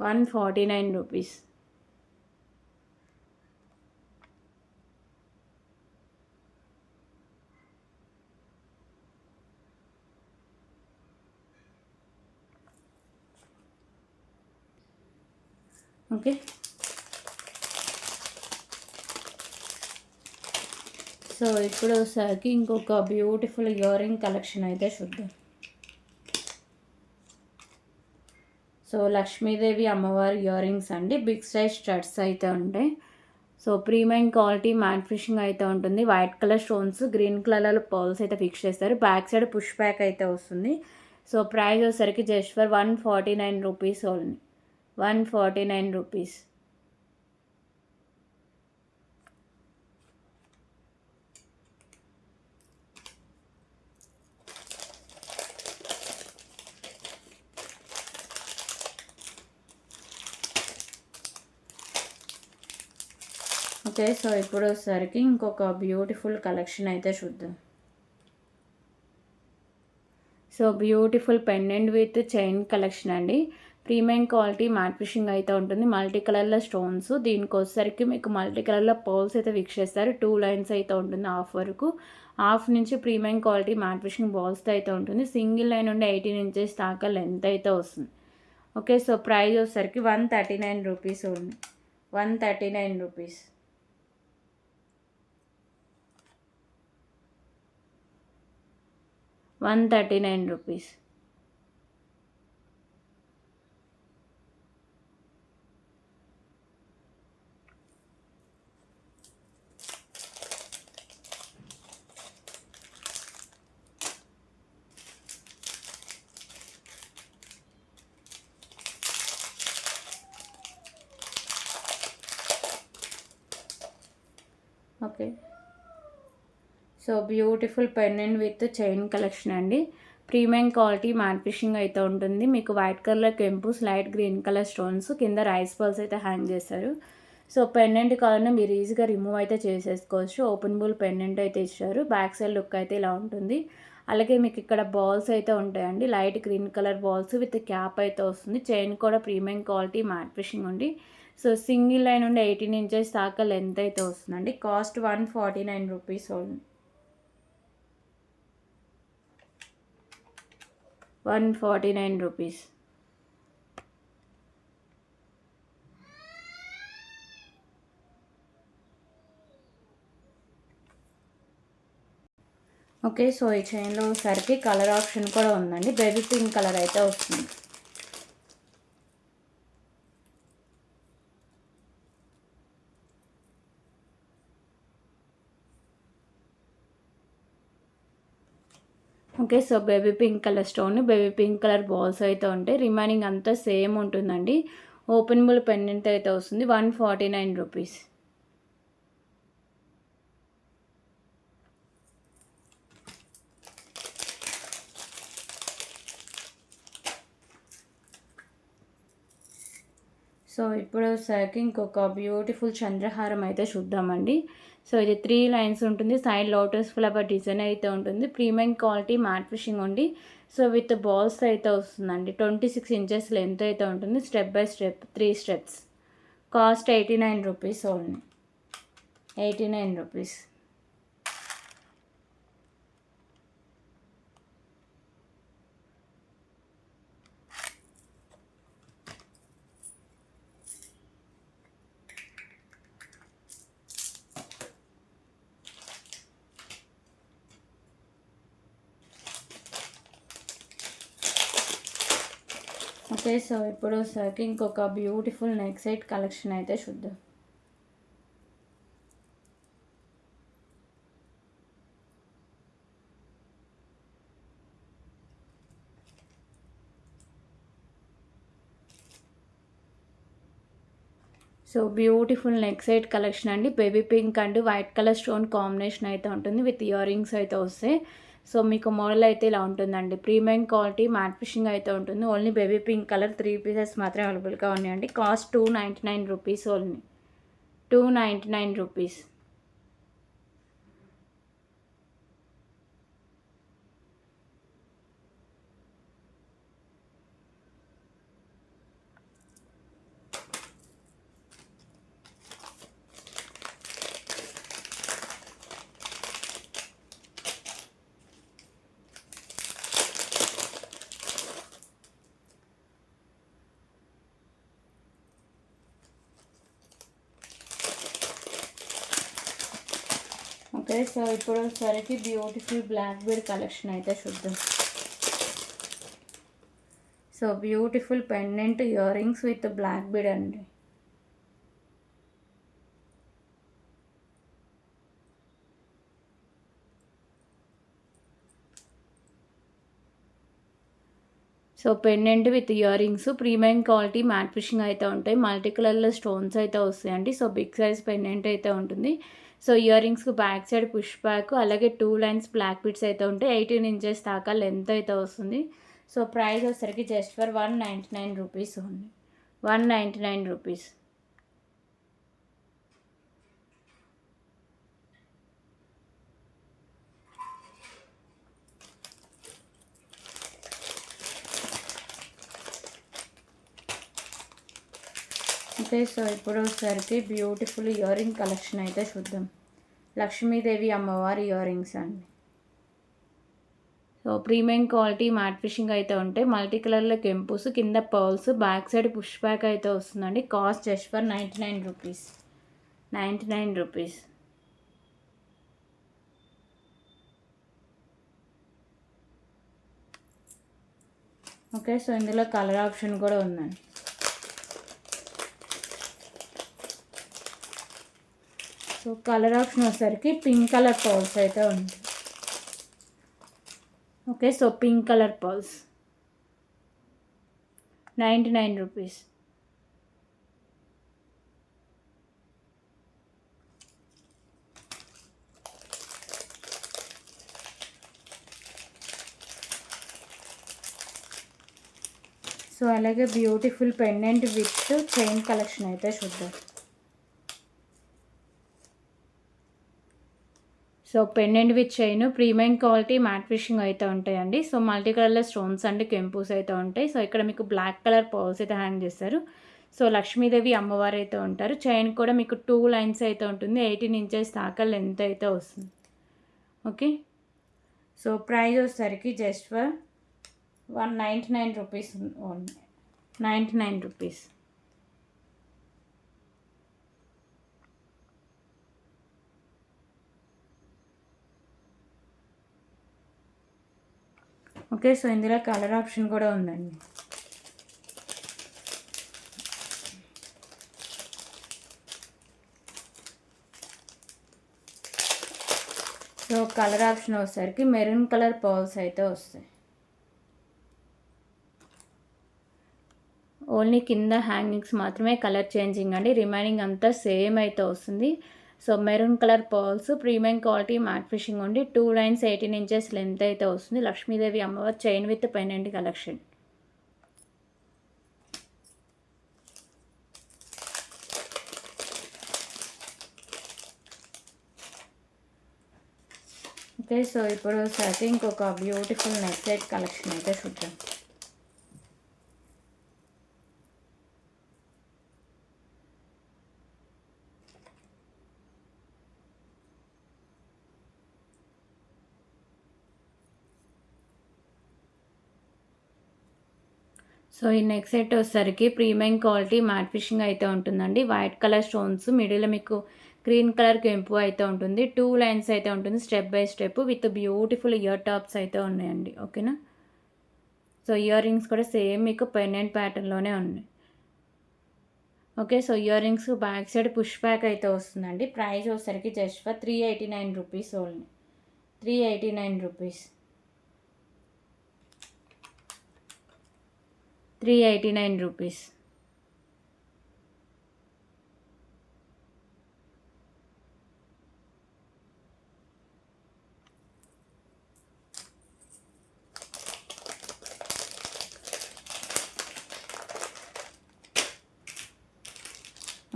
149 rupees. Okay. So ఇప్పుడు వచ్చేసరికి ఇంకొక బ్యూటిఫుల్ ఇయర్ రింగ్ కలెక్షన్ అయితే చూద్దాం. సో లక్ష్మీదేవి అమ్మవారి ఇయర్ రింగ్స్ అండి, బిగ్ సైజ్ స్టడ్స్ అయితే ఉంటాయి. So premium quality matte fishing అయితే ఉంటుంది. White colour stones, green colour pearls అయితే ఫిక్స్ చేస్తారు. బ్యాక్ సైడ్ పుష్ బ్యాక్ అయితే వస్తుంది. సో ప్రైస్ వచ్చేసరికి just for 149 rupees only. 149 rupees. Okay. So ఇప్పుడు వచ్చేసరికి ఇంకొక బ్యూటిఫుల్ కలెక్షన్ అయితే చూద్దాం. So beautiful pendant with chain collection అండి. ప్రీమియం క్వాలిటీ మ్యాట్ ఫిషింగ్ అయితే ఉంటుంది. మల్టీ కలర్లో స్టోన్స్, దీనికి వచ్చేసరికి మీకు మల్టీ కలర్లో పర్ల్స్ అయితే ఫిక్స్ చేస్తారు. 2 లైన్స్ అయితే ఉంటుంది హాఫ్ వరకు. హాఫ్ నుంచి ప్రీమియం క్వాలిటీ మ్యాట్ ఫిషింగ్ బాల్స్తో అయితే ఉంటుంది. సింగిల్ లైన్ నుండి 18 ఇంచెస్ దాకా లెంత్ అయితే వస్తుంది. ఓకే. సో ప్రైస్ వచ్చేసరికి 139 రూపీస్ ఉంది. 139 rupees. 139 rupees. Okay. So beautiful pendant with chain collection అండి. ప్రీమియం క్వాలిటీ మ్యాట్ ఫిషింగ్ అయితే ఉంటుంది. మీకు వైట్ కలర్ కెంపుస్, లైట్ గ్రీన్ కలర్ స్టోన్స్, కింద రైస్ బాల్స్ అయితే హ్యాంగ్ చేశారు. సో పెండెంట్ కావాలన్నా మీరు ఈజీగా రిమూవ్ అయితే చేసేసుకోవచ్చు. ఓపెన్ బుల్ పెండెంట్ అయితే ఇచ్చారు. బ్యాక్ సైడ్ లుక్ అయితే ఇలా ఉంటుంది. అలాగే మీకు ఇక్కడ బాల్స్ అయితే ఉంటాయండి, light green colour balls with cap అయితే వస్తుంది. చైన్ కూడా ప్రీమియం క్వాలిటీ మ్యాట్ ఫిషింగ్ ఉంది. సో సింగిల్ లైన్ నుండి 18 ఇంచెస్ దాకా లెంత్ అయితే వస్తుందండి. Cost 149 rupees only. 149 rupees. Okay. So ఈ చైన్లో సరికి కలర్ ఆప్షన్ కూడా ఉందండి, బేబీ పింక్ కలర్ అయితే వస్తుంది. Okay. So baby pink colour stone, baby pink colour balls అయితే ఉంటాయి. రిమైనింగ్ అంతా సేమ్ ఉంటుందండి. ఓపెనబుల్ పెండెంట్ అయితే వస్తుంది. 149 రూపీస్. సో ఇప్పుడు వచ్చేసరికి ఇంకొక బ్యూటిఫుల్ చంద్రహారం అయితే చూద్దామండి. సో ఇది 3 లైన్స్ ఉంటుంది. సైడ్ లోటస్ ఫ్లవర్ డిజైన్ అయితే ఉంటుంది. ప్రీమియం క్వాలిటీ మ్యాట్ ఫిషింగ్ ఉంది. సో విత్ బాల్స్ అయితే వస్తుందండి. 26 ఇంచెస్ లెంత్ అయితే ఉంటుంది. Step by step 3 steps. Cost 89 rupees only. 89 rupees. Okay. So ఇప్పుడు సరికి ఇంకొక బ్యూటిఫుల్ నెక్ సెట్ కలెక్షన్ అయితే చూద్దాం. So beautiful neck set collection అండి. Baby pink and white colour stone combination అయితే ఉంటుంది. విత్ ఇయర్ రింగ్స్ అయితే వస్తాయి. సో మీకు మోడల్ అయితే ఇలా ఉంటుందండి. ప్రీమియం క్వాలిటీ మ్యాట్ ఫిషింగ్ అయితే ఉంటుంది. Only baby pink colour 3 pieces మాత్రమే అవైలబుల్గా ఉన్నాయండి. Cost 299 rupees only. 299 rupees. Okay. So ఇప్పుడు సరికి బ్యూటిఫుల్ బ్లాక్ బీడ్ కలెక్షన్ అయితే చూద్దాం. So beautiful pendant earrings with black bead అండి. So pendant with earrings premium quality matte fishing అయితే ఉంటాయి. మల్టీ కలర్లో స్టోన్స్ అయితే వస్తాయండి. సో బిగ్ సైజ్ పెండెంట్ అయితే ఉంటుంది. సో ఇయర్ రింగ్స్కి బ్యాక్ సైడ్ పుష్ బ్యాక్, అలాగే 2 లైన్స్ బ్లాక్ బిట్స్ అయితే ఉంటాయి. 18 ఇంచెస్ దాకా లెంత్ అయితే వస్తుంది. సో ప్రైస్ వచ్చేసరికి just for 199 rupees only. 199 rupees. Okay. So ఇప్పుడు వచ్చేసరికి బ్యూటిఫుల్ ఇయర్ రింగ్ కలెక్షన్ అయితే చూద్దాం. లక్ష్మీదేవి అమ్మవారి ఇయర్ రింగ్స్ అండి. So premium quality matte fishing అయితే ఉంటాయి. మల్టీ కలర్లో కెంపుస్, కింద pearls, back side push back అయితే వస్తుందండి. Cost just for 99 rupees. 99 rupees. Okay. So ఇందులో కలర్ ఆప్షన్ కూడా ఉందండి. సో కలర్ ఆప్షన్ వచ్చేసరికి పింక్ కలర్ పర్ల్స్ అయితే ఉంది. Okay. So pink colour pearls 99 rupees. So అలాగే beautiful pendant with chain collection అయితే చూద్దాం. So pendant with chain premium quality matte fishing అయితే ఉంటాయండి. సో మల్టీ కలర్లో స్టోన్స్ అండ్ కెంపూస్ అయితే ఉంటాయి. సో ఇక్కడ మీకు బ్లాక్ కలర్ పర్ల్స్ అయితే హ్యాంగ్ చేస్తారు. సో లక్ష్మీదేవి అమ్మవారు అయితే ఉంటారు. చైన్ కూడా మీకు 2 లైన్స్ అయితే ఉంటుంది. 18 ఇంచెస్ దాకా లెంత్ అయితే వస్తుంది. ఓకే. సో ప్రైస్ వచ్చేసరికి just for 199 rupees only. 99 rupees. Okay. So ఇందులో కలర్ ఆప్షన్ కూడా ఉందండి. సో కలర్ ఆప్షన్ వచ్చేసరికి మెరూన్ కలర్ పర్ల్స్ అయితే వస్తాయి. ఓన్లీ కింద హ్యాంగింగ్స్ మాత్రమే కలర్ చేంజింగ్ అండి. రిమైనింగ్ అంతా సేమ్ అయితే వస్తుంది. So maroon colour pearls premium quality matte fishing ఉండి 2 లైన్స్ 18 ఇంచెస్ లెంత్ అయితే వస్తుంది. లక్ష్మీదేవి అమ్మవారి chain with pendant collection. Okay. So ఇప్పుడు సరికి ఇంకొక బ్యూటిఫుల్ నెక్ సెట్ కలెక్షన్ అయితే చూద్దాం. సో ఈ నెక్ సెట్ వచ్చేసరికి ప్రీమియం క్వాలిటీ మ్యాట్ ఫిషింగ్ అయితే ఉంటుందండి. వైట్ కలర్ స్టోన్స్, మిడిల్లో మీకు గ్రీన్ కలర్ కెంపు అయితే ఉంటుంది. 2 లైన్స్ అయితే ఉంటుంది step by step with beautiful ear tops అయితే ఉన్నాయండి. ఓకేనా. సో ఇయర్ రింగ్స్ కూడా సేమ్ మీకు పెండెంట్ ప్యాటర్న్లోనే ఉన్నాయి. Okay, so ear rings back side push back అయితే వస్తుందండి. ప్రైస్ వచ్చేసరికి just for 389 rupees only. 389 rupees. 389 rupees.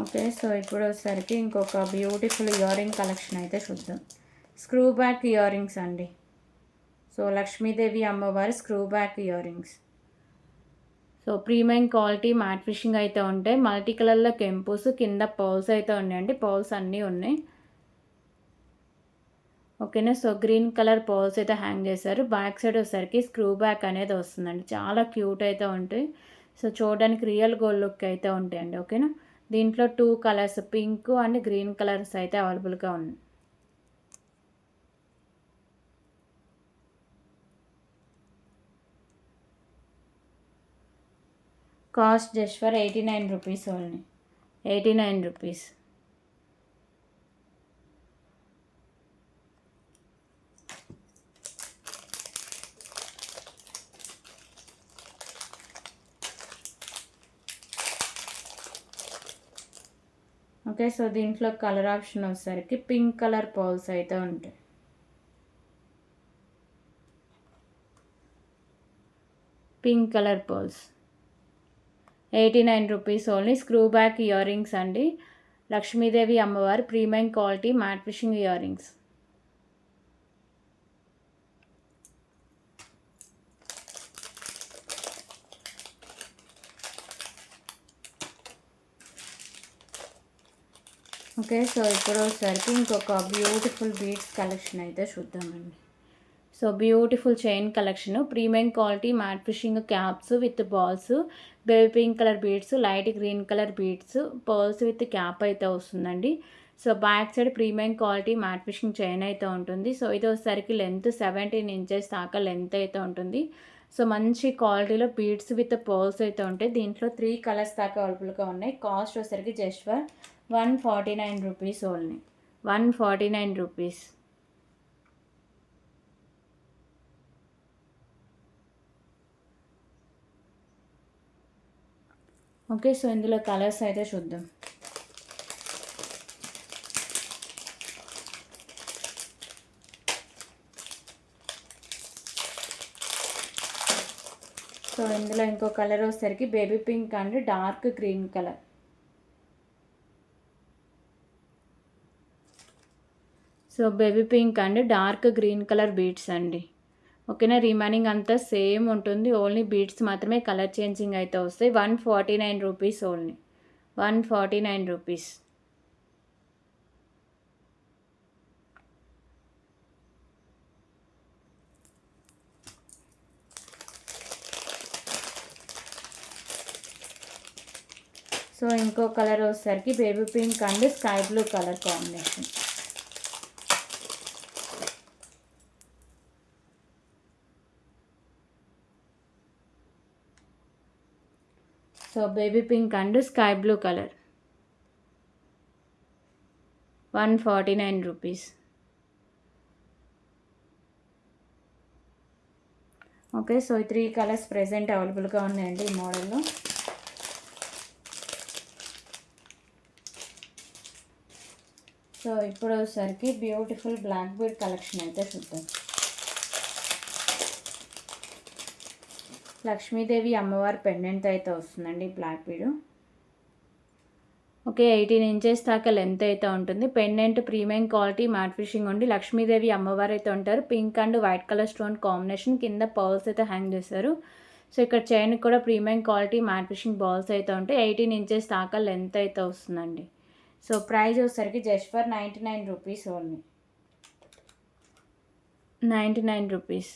Okay, so ఇప్పుడు వచ్చేసరికి ఇంకొక బ్యూటిఫుల్ ఇయర్ రింగ్ కలెక్షన్ అయితే చూద్దాం. స్క్రూ బ్యాక్ ఇయర్ రింగ్స్ అండి. సో లక్ష్మీదేవి అమ్మవారి screw back ear rings. So premium quality matte fishing అయితే ఉంటాయి. మల్టీ కలర్లో కెంపుస్, కింద పర్ల్స్ అయితే ఉన్నాయండి. పర్ల్స్ అన్నీ ఉన్నాయి. ఓకేనా, సో గ్రీన్ కలర్ పర్ల్స్ అయితే హ్యాంగ్ చేశారు. బ్యాక్ సైడ్ వచ్చేసరికి స్క్రూ బ్యాక్ అనేది వస్తుందండి. చాలా క్యూట్ అయితే ఉంటాయి. సో చూడడానికి రియల్ గోల్డ్ లుక్ అయితే ఉంటాయండి. ఓకేనా, దీంట్లో 2 colours pink and green colours అయితే అవైలబుల్గా ఉన్నాయి. Cost just for 89 rupees only. 89 rupees. Okay, so దీంట్లో కలర్ ఆప్షన్ వచ్చేసరికి పింక్ కలర్ పర్ల్స్ అయితే ఉంటాయి. Pink colour pearls. 89 rupees only. Screw back ear rings అండి. లక్ష్మీదేవి అమ్మవారి premium quality matte finishing ear rings. Okay, so ఇప్పుడు వచ్చేసరికి ఇంకొక బ్యూటిఫుల్ బీడ్స్ కలెక్షన్ అయితే చూద్దామండి. So beautiful chain collection, premium quality matte fishing caps with balls, baby pink colour beads, light green colour beads, pearls with cap అయితే వస్తుందండి. So back side premium quality matte fishing chain అయితే ఉంటుంది. So ఇది వచ్చేసరికి length 17 inches దాకా length అయితే ఉంటుంది. So మంచి క్వాలిటీలో బీడ్స్ విత్ పర్ల్స్ అయితే ఉంటాయి. దీంట్లో 3 కలర్స్ దాకా అవైలబుల్గా ఉన్నాయి. కాస్ట్ వచ్చేసరికి just for 149 rupees only. 149 rupees. Okay, so ఇందులో కలర్స్ అయితే చూద్దాం. సో ఇందులో ఇంకో కలర్ వచ్చేసరికి baby pink and dark green colour. So baby pink and dark green colour beads అండి. ఓకేనా, రిమైనింగ్ అంతా సేమ్ ఉంటుంది. ఓన్లీ బీడ్స్ మాత్రమే కలర్ చేంజింగ్ అయితే వస్తాయి. 149 రూపీస్ ఓన్లీ. 149 రూపీస్. సో ఇంకో కలర్ వచ్చేసరికి baby pink and sky blue colour combination. So baby pink and sky blue colour. 149 rupees. Okay, so ఈ 3 కలర్స్ ప్రెజెంట్ అవైలబుల్గా ఉన్నాయండి ఈ మోడల్లో. సో ఇప్పుడు వచ్చేసరికి బ్యూటిఫుల్ బ్లాక్ బీడ్ కలెక్షన్ అయితే చూద్దాం. లక్ష్మీదేవి అమ్మవారి పెండెంట్ అయితే వస్తుందండి బ్లాక్ బీడ్. ఓకే, 18 ఇంచెస్ దాకా లెంత్ అయితే ఉంటుంది. Pendant premium quality matte fishing ఉండి లక్ష్మీదేవి అమ్మవారు అయితే ఉంటారు. Pink and white colour stone combination, కింద పర్ల్స్ అయితే హ్యాంగ్ చేశారు. సో ఇక్కడ చైన్ కూడా premium quality matte fishing balls అయితే ఉంటాయి. 18 ఇంచెస్ దాకా లెంత్ అయితే వస్తుందండి. సో ప్రైస్ వచ్చేసరికి just for 99 rupees only. 99 rupees.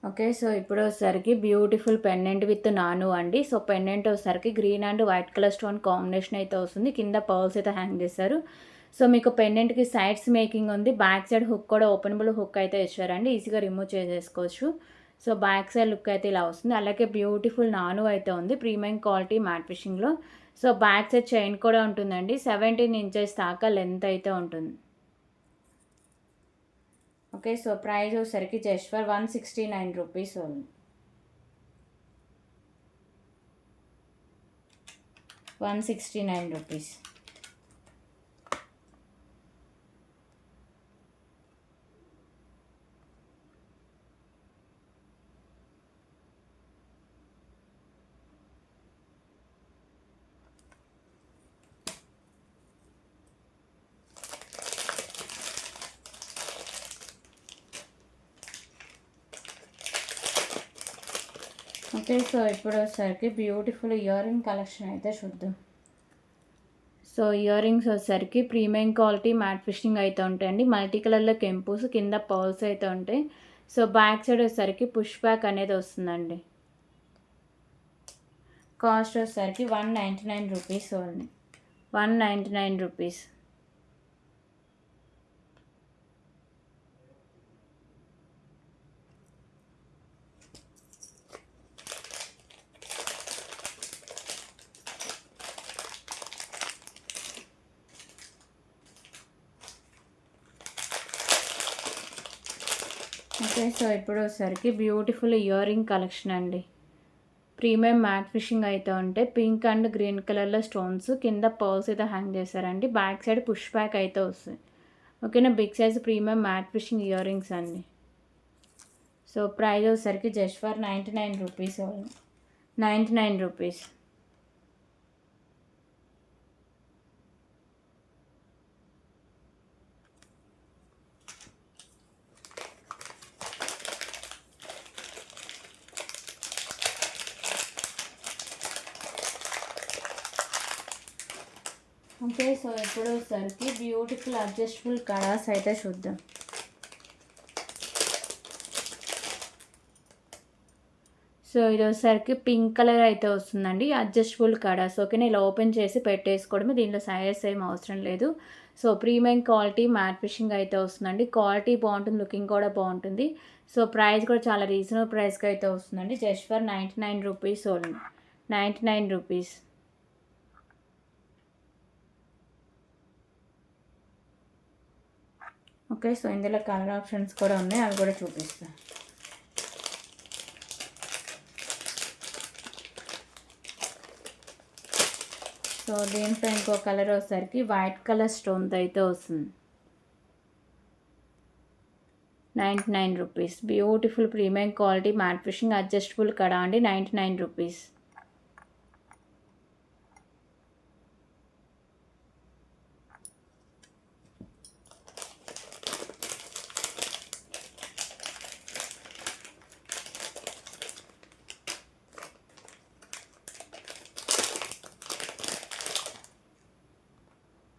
Okay. So, ఇప్పుడు వచ్చేసరికి బ్యూటిఫుల్ పెండెంట్ విత్ నాను అండి. సో, పెండెంట్ వచ్చేసరికి green and white colour stone combination అయితే వస్తుంది. కింద పర్ల్స్ అయితే హ్యాంగ్ చేశారు. సో, మీకు పెండెంట్‌కి సైడ్స్ మేకింగ్ ఉంది. బ్యాక్ సైడ్ హుక్ కూడా ఓపెనబుల్ హుక్ అయితే ఇచ్చారండి. ఈజీగా రిమూవ్ చేసేసుకోవచ్చు. సో, బ్యాక్ సైడ్ లుక్ అయితే ఇలా వస్తుంది. అలాగే బ్యూటిఫుల్ నాను అయితే ఉంది. ప్రీమియం క్వాలిటీ మ్యాట్ ఫిషింగ్‌లో. సో, బ్యాక్ సైడ్ చైన్ కూడా ఉంటుందండి. 17 ఇంచెస్ దాకా లెంత్ అయితే ఉంటుంది. ఓకే. సో, ప్రైస్ వచ్చేసరికి just for 169 rupees only. 169 rupees. Okay. So, ఇప్పుడు వచ్చేసరికి బ్యూటిఫుల్ ఇయర్ రింగ్ కలెక్షన్ అయితే చూద్దాం. సో, ఇయర్ రింగ్స్ వచ్చేసరికి ప్రీమియం క్వాలిటీ మ్యాట్ ఫిషింగ్ అయితే ఉంటాయండి. మల్టీ కలర్‌లో కెంపుస్, కింద పర్ల్స్ అయితే ఉంటాయి. సో, బ్యాక్ సైడ్ వచ్చేసరికి పుష్ బ్యాక్ అనేది వస్తుందండి. కాస్ట్ వచ్చేసరికి 199 rupees only. 199 rupees. Okay. So, ఇప్పుడు వచ్చేసరికి బ్యూటిఫుల్ ఇయర్ రింగ్ కలెక్షన్ అండి. ప్రీమియం మ్యాట్ ఫిషింగ్ అయితే ఉంటే పింక్ అండ్ గ్రీన్ కలర్‌లో స్టోన్స్ కింద పర్ల్స్ అయితే హ్యాంగ్ చేశారండి. బ్యాక్ సైడ్ పుష్ బ్యాక్ అయితే వస్తుంది. ఓకేనా. Big size premium matte finishing earrings అండి. సో, ప్రైస్ వచ్చేసరికి just for 99 rupees only. 99 rupees. Okay. So, ఇప్పుడు వచ్చేసరికి బ్యూటిఫుల్ అడ్జస్టబుల్ కడాస్ అయితే చూద్దాం. సో, ఇది వచ్చేసరికి పింక్ కలర్ అయితే వస్తుందండి. అడ్జస్టబుల్ కడాస్. ఓకేనా. ఇలా ఓపెన్ చేసి పెట్టేసుకోవడమే. దీంట్లో సైజెస్ ఏం అవసరం లేదు. So, premium quality matte fishing అయితే వస్తుందండి. క్వాలిటీ బాగుంటుంది. లుకింగ్ కూడా బాగుంటుంది. సో, ప్రైస్ కూడా చాలా రీజనబుల్ ప్రైస్‌కి అయితే వస్తుందండి. Just for 99 rupees only. 99 rupees. Okay. So, ఇందులో కలర్ ఆప్షన్స్ కూడా ఉన్నాయి. అవి కూడా చూపిస్తాను. సో, దీంట్లో ఇంకో కలర్ వచ్చేసరికి వైట్ కలర్ స్టోన్‌తో అయితే వస్తుంది. 99 rupees. Beautiful premium quality matte finishing adjustable kada అండి. 99 రూపీస్.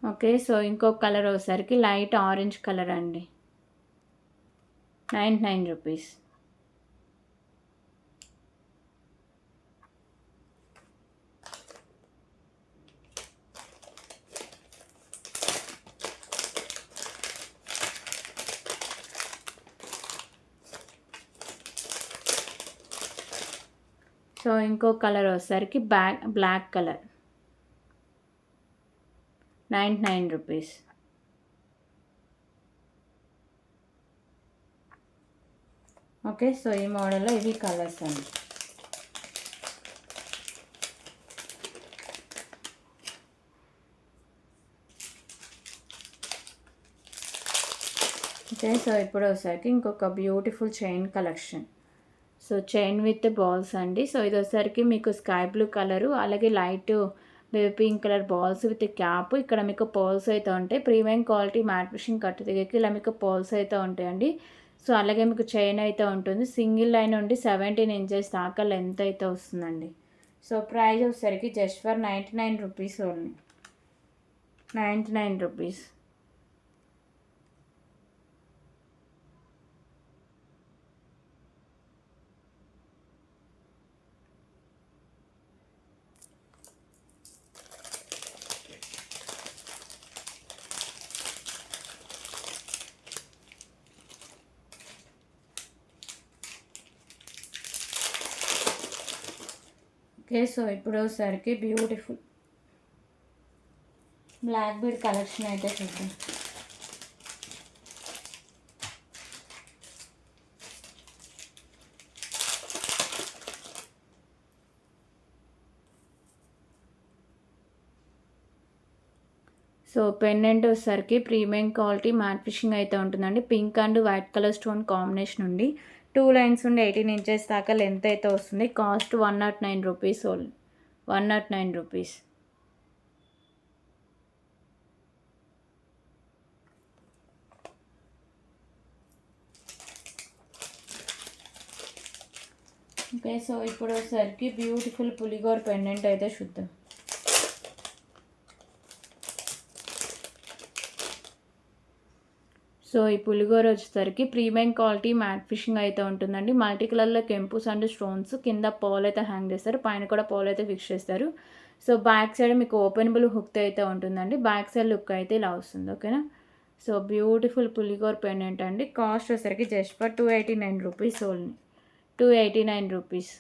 ఓకే. సో, ఇంకొక కలర్ వచ్చేసరికి లైట్ ఆరెంజ్ కలర్ అండి. 99 రూపీస్. సో, ఇంకో కలర్ వచ్చేసరికి black colour. 99 rupees. Okay. So, ఈ మోడల్‌లో ఇవి కలర్స్ అండి. ఓకే. సో, ఇప్పుడు వచ్చేసరికి ఇంకొక beautiful chain collection. So, chain with balls అండి. సో, ఇది వచ్చేసరికి మీకు స్కై బ్లూ కలరు, అలాగే light baby pink colour balls with cap. ఇక్కడ మీకు పర్ల్స్ అయితే ఉంటాయి. ప్రీమియం క్వాలిటీ మ్యాట్ ఫిషింగ్ కట్టు దిగకి ఇలా మీకు పర్ల్స్ అయితే ఉంటాయండి. సో, అలాగే మీకు చైన్ అయితే ఉంటుంది. సింగిల్ లైన్ నుండి 17 ఇంచెస్ దాకా లెంత్ అయితే వస్తుందండి. సో, ప్రైస్ వచ్చేసరికి just for 99 rupees only. 99 rupees. Okay. So ఇప్పుడు వచ్చేసరికి బ్యూటిఫుల్ బ్లాక్ బీడ్ కలెక్షన్ అయితే చూద్దాం. సో పెండెంట్ వచ్చేసరికి ప్రీమియం క్వాలిటీ మ్యాట్ ఫిషింగ్ అయితే ఉంటుందండి. Pink and white colour stone combination ఉండి 2 లైన్స్ ఉండి 18 ఇంచెస్ దాకా లెంత్ అయితే వస్తుంది. Cost 109 rupees only. 109 rupees. Okay. So ఇప్పుడు వచ్చేసరికి బ్యూటిఫుల్ పులిగోర్ పెండెంట్ అయితే చూద్దాం. సో ఈ పులిగోర వచ్చేసరికి ప్రీమియం క్వాలిటీ మ్యాట్ ఫిషింగ్ అయితే ఉంటుందండి. మల్టీ కలర్లో కెంపుస్ అండ్ స్టోన్స్ కింద పోల్ అయితే హ్యాంగ్ చేస్తారు, పైన కూడా పోల్ అయితే ఫిక్స్ చేస్తారు. సో బ్యాక్ సైడ్ మీకు ఓపెనబుల్ హుక్ అయితే ఉంటుందండి. బ్యాక్ సైడ్ లుక్ అయితే ఇలా వస్తుంది. ఓకేనా. సో బ్యూటిఫుల్ పులిగోర పెండెంట్ అండి. కాస్ట్ వచ్చేసరికి just for 289 rupees only. 289 rupees.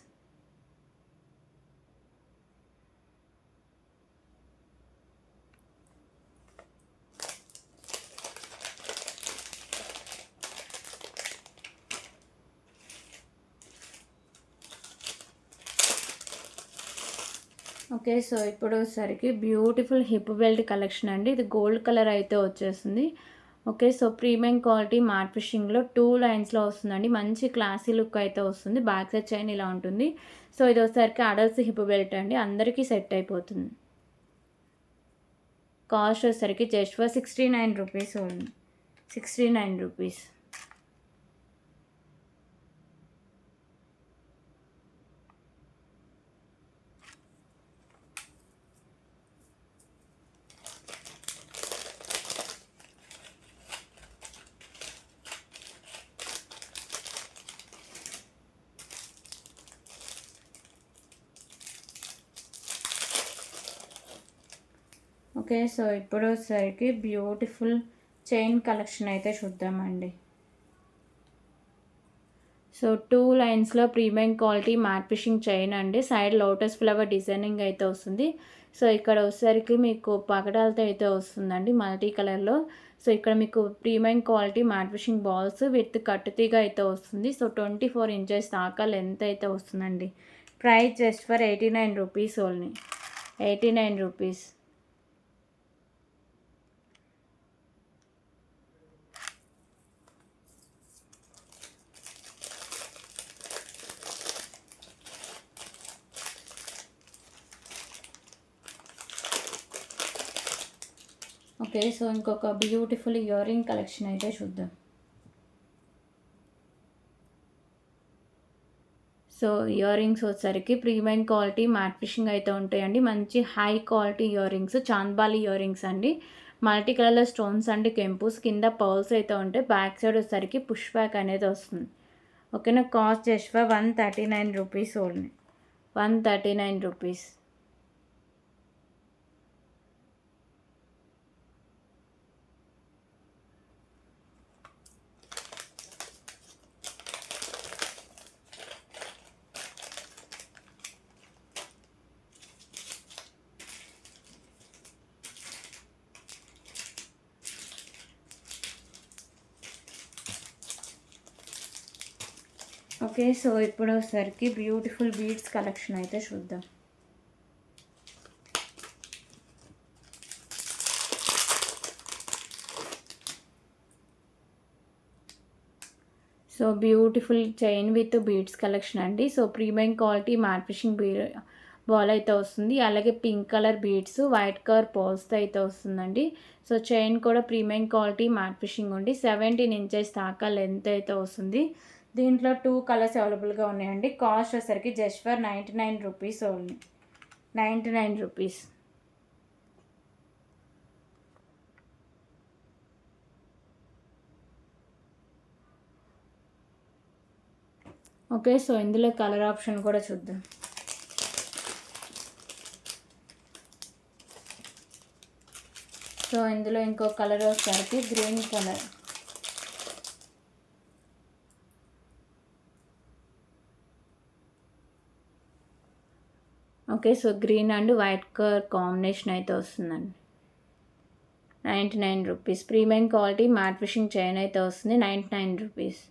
Okay. So ఇప్పుడు వచ్చేసరికి బ్యూటిఫుల్ హిప్ బెల్ట్ కలెక్షన్ అండి. ఇది గోల్డ్ కలర్ అయితే వచ్చేస్తుంది. Okay. So premium quality matte ఫిషింగ్లో 2 లైన్స్లో వస్తుందండి. మంచి క్లాసీ లుక్ అయితే వస్తుంది. బ్యాక్ సైడ్ చైన్ ఇలా ఉంటుంది. సో ఇది వచ్చేసరికి అడల్ట్స్ హిప్ బెల్ట్ అండి. అందరికీ సెట్ అయిపోతుంది. కాస్ట్ వచ్చేసరికి just for 69 rupees only. 69 rupees. Okay. So ఇప్పుడు వచ్చేసరికి బ్యూటిఫుల్ చైన్ కలెక్షన్ అయితే చూద్దామండి. సో 2 లైన్స్లో premium quality matte fishing chain అండి. సైడ్ లోటస్ ఫ్లవర్ డిజైనింగ్ అయితే వస్తుంది. సో ఇక్కడ వచ్చేసరికి మీకు పగడాలతో అయితే వస్తుందండి మల్టీ కలర్లో. సో ఇక్కడ మీకు premium quality matte fishing balls with కట్టుతీగ అయితే వస్తుంది. సో 24 ఇంచెస్ దాకా లెంత్ అయితే వస్తుందండి. Price just for 89 rupees only. 89 rupees. Okay. So ఇంకొక బ్యూటిఫుల్ ఇయర్ రింగ్ కలెక్షన్ అయితే చూద్దాం. సో ఇయర్ రింగ్స్ వచ్చేసరికి ప్రీమియం క్వాలిటీ మ్యాట్ ఫిషింగ్ అయితే ఉంటాయండి. మంచి high quality earrings, chandbali earrings అండి. మల్టీ కలర్లో స్టోన్స్ అండ్ కెంపుస్ కింద పర్ల్స్ అయితే ఉంటాయి. బ్యాక్ సైడ్ వచ్చేసరికి పుష్ బ్యాక్ అనేది వస్తుంది. ఓకేనా. Cost just for 139 rupees only. 139 rupees. Okay. So ఇప్పుడు వచ్చేసరికి బ్యూటిఫుల్ బీడ్స్ కలెక్షన్ అయితే చూద్దాం. So beautiful chain with beads collection అండి. So premium quality matte fishing ball అయితే వస్తుంది. అలాగే pink colour beads, white colour పర్ల్స్తో అయితే వస్తుందండి. సో చైన్ కూడా ప్రీమియం క్వాలిటీ మ్యాట్ ఫిషింగ్ ఉండి 17 ఇంచెస్ దాకా లెంత్ అయితే వస్తుంది. దీంట్లో 2 కలర్స్ అవైలబుల్గా ఉన్నాయండి. కాస్ట్ వచ్చేసరికి just for 99 rupees only. 99 rupees. Okay. So ఇందులో కలర్ ఆప్షన్ కూడా చూద్దాం. సో ఇందులో ఇంకో కలర్ వచ్చేసరికి green colour. Okay. So green and white colour combination అయితే వస్తుందండి. 99 rupees. Premium quality matte fishing chain అయితే వస్తుంది 99 రూపీస్.